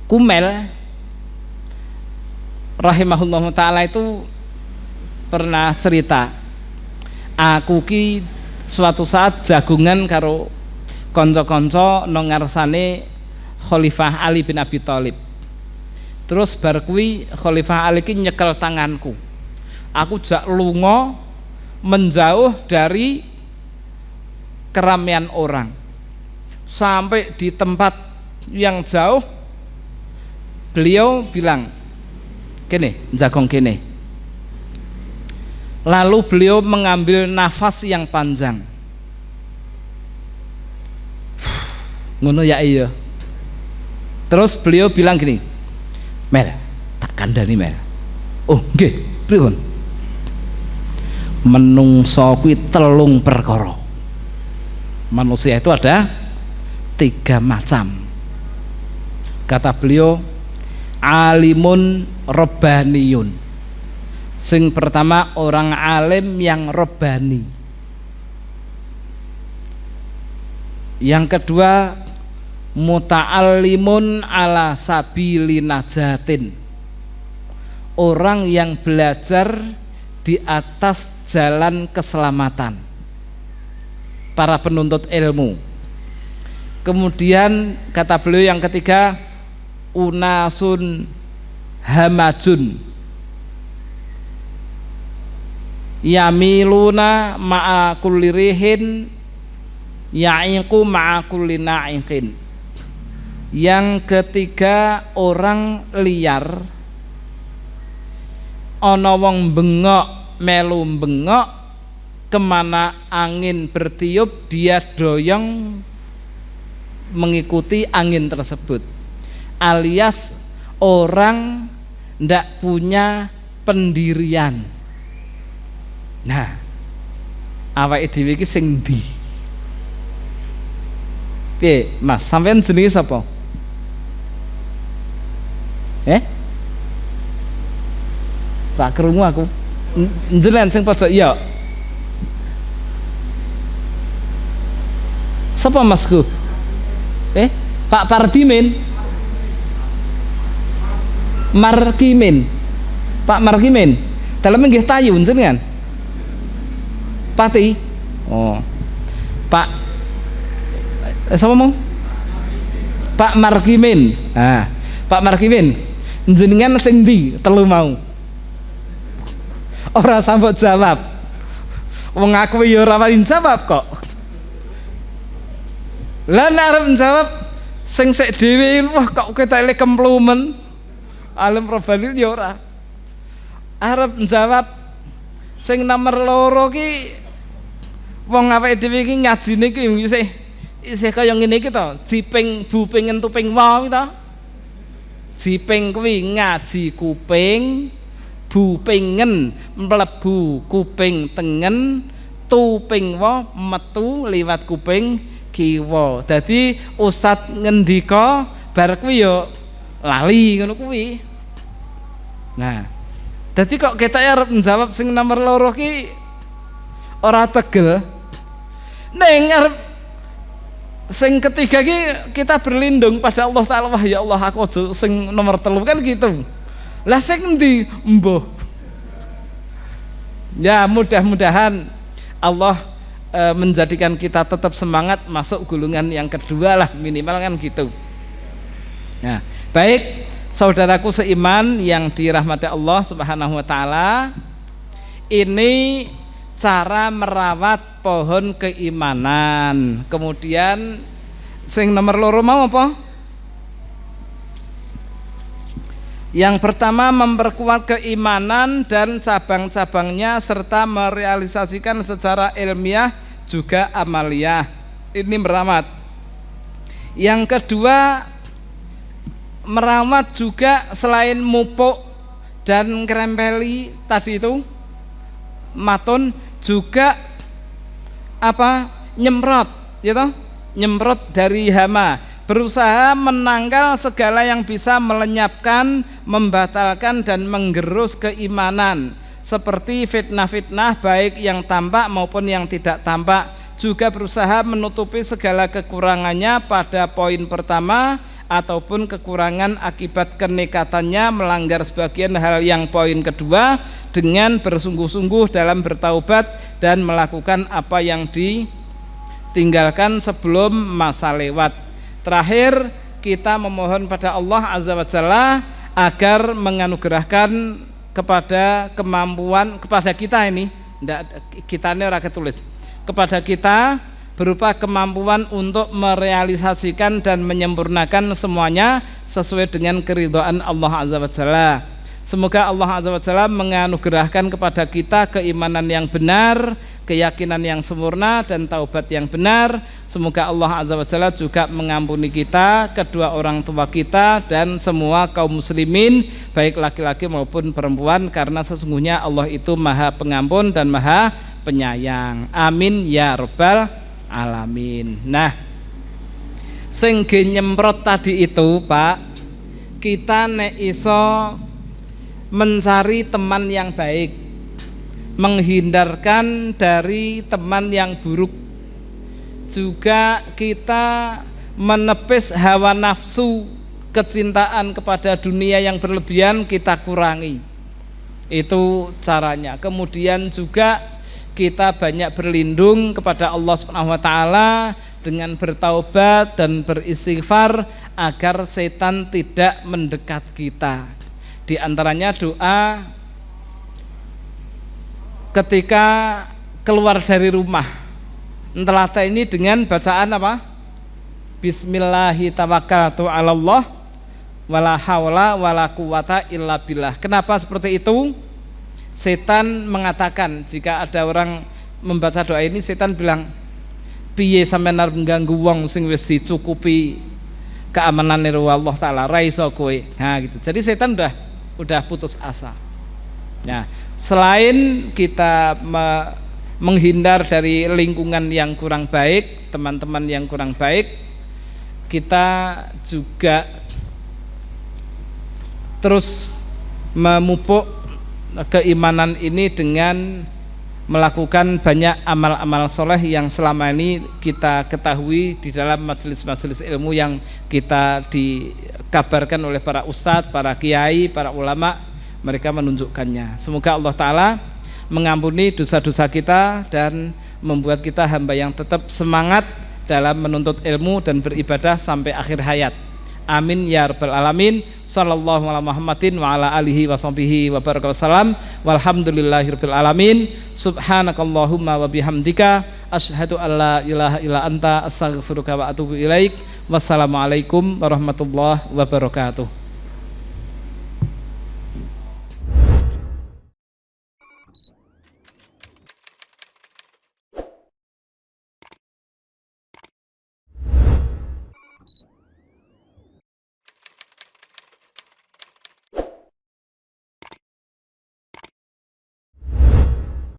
Kumel rahimahullahu taala itu pernah cerita, aku ki suatu saat jagungan karo kanca-kanca nang ngarsane Khalifah Ali bin Abi Thalib. Terus bar kuwi Khalifah Ali ki nyekel tanganku. Aku jak lunga menjauh dari keramaian orang. Sampai di tempat yang jauh beliau bilang, kene, jagong kene. Lalu beliau mengambil nafas yang panjang. Ngono ya iya. Terus beliau bilang gini, Mel, tak kandhani Mel. Oh nggih, pripun? Menungso kuwi telung perkara. Manusia itu ada 3 macam. Kata beliau, alimun robbaniyun. Sing pertama orang alim yang robbani. Yang kedua muta'allimun ala sabili najatin. Orang yang belajar di atas jalan keselamatan, para penuntut ilmu. Kemudian kata beliau yang ketiga, unasun hamajun yamiluna ma'a kulli rihin ya'iqu ma'a kulli na'iqin. Yang ketiga orang liar, ana wong bengok melu bengok, kemana angin bertiup dia doyong mengikuti angin tersebut, alias orang ndak punya pendirian. Nah, awake dhewe iki sing ndi? Piye, Mas? Sampeyan jenenge sapa? Tak krungu aku. Njenengan sing pojok iya. Sapa Masku? Pak Pardimin. Markimin. Pak Markimin. Dalem nggih tayu njenengan. Pati. Oh. Pak sapa mong? Pak Markimin. Nah, Pak Markimin. Njenengan sing ndi telu mau? Ora sambut jawab. Wong aku ya ora wani jawab kok. Lah nek arep jawab sing sik dhewe wah kok keteke kemplumen. Alim robani ya ora. Arep jawab sing nomor 2 ki wong awake dhewe iki ngajine ki isih kaya ngene iki to, jiping buping entuping wa iki to. Jiping kuwi ngaji kuping, bupingen mlebu kuping tengen, tuping wa metu liwat kuping kiwa. Dadi ustad ngendika bar kuwi ya lali ngono kuwi. Nah, dadi kok ketake arep njawab sing nomor 2 ki ora tegel. Ning arep sing ketiga ki kita berlindung pada Allah Ta'ala. Wah ya Allah, aku aja sing nomor 3 kan gitu. Lah sing endi mbuh? Ya mudah-mudahan Allah menjadikan kita tetap semangat masuk gulungan yang kedua lah, minimal kan gitu. Nah, baik saudaraku seiman yang dirahmati Allah Subhanahu wa taala, ini cara merawat pohon keimanan. Kemudian sing nomor 2 mau apa? Yang pertama, memperkuat keimanan dan cabang-cabangnya serta merealisasikan secara ilmiah juga amaliyah. Ini merawat. Yang kedua, merawat juga selain mupuk dan krempeli tadi itu matun, juga apa? Nyemprot, gitu? Nyemprot dari hama. Berusaha menangkal segala yang bisa melenyapkan, membatalkan dan menggerus keimanan, seperti fitnah-fitnah baik yang tampak maupun yang tidak tampak. Juga berusaha menutupi segala kekurangannya pada poin pertama ataupun kekurangan akibat kenekatannya melanggar sebagian hal yang poin kedua, dengan bersungguh-sungguh dalam bertaubat dan melakukan apa yang ditinggalkan sebelum masa lewat. Terakhir, kita memohon pada Allah Azza wa Jalla agar menganugerahkan kepada kemampuan kepada kita ini, kita ini ora ketulis, kepada kita berupa kemampuan untuk merealisasikan dan menyempurnakan semuanya sesuai dengan keridhaan Allah Azza wa Jalla. Semoga Allah Azza wa Jalla menganugerahkan kepada kita keimanan yang benar, keyakinan yang sempurna, dan taubat yang benar. Semoga Allah Azza wa Jalla juga mengampuni kita, kedua orang tua kita, dan semua kaum muslimin, baik laki-laki maupun perempuan, karena sesungguhnya Allah itu Maha Pengampun dan Maha Penyayang. Amin ya rabbal alamin. Nah, sing nyemprot tadi itu, Pak, kita nek iso mencari teman yang baik, menghindarkan dari teman yang buruk, juga kita menepis hawa nafsu, kecintaan kepada dunia yang berlebihan kita kurangi. Itu caranya. Kemudian juga kita banyak berlindung kepada Allah Subhanahu wa taala dengan bertaubat dan beristighfar agar setan tidak mendekat kita. Di antaranya doa ketika keluar dari rumah. Entelata ini dengan bacaan apa? Bismillahirrahmanirrahim, wala haula wala quwata illa billah. Kenapa seperti itu? Setan mengatakan, jika ada orang membaca doa ini, setan bilang, piye sampean arep mengganggu wong sing wis dicukupi keamanan dari Allah taala, ra iso kowe. Nah gitu. Jadi setan udah putus asa. Nah, selain kita menghindar dari lingkungan yang kurang baik, teman-teman yang kurang baik, kita juga terus memupuk keimanan ini dengan melakukan banyak amal-amal soleh yang selama ini kita ketahui di dalam majelis-majelis ilmu yang kita dikabarkan oleh para ustadz, para kiai, para ulama, mereka menunjukkannya. Semoga Allah Ta'ala mengampuni dosa-dosa kita dan membuat kita hamba yang tetap semangat dalam menuntut ilmu dan beribadah sampai akhir hayat. Amin ya rabbal alamin. Sallallahu ala Muhammadin wa ala alihi wa sahbihi wa baraka wasallam. Walhamdulillahirabbil alamin. Subhanakallahumma wa bihamdika asyhadu an la ilaha illa anta astaghfiruka wa atubu ilaik. Wassalamualaikum warahmatullahi wabarakatuh.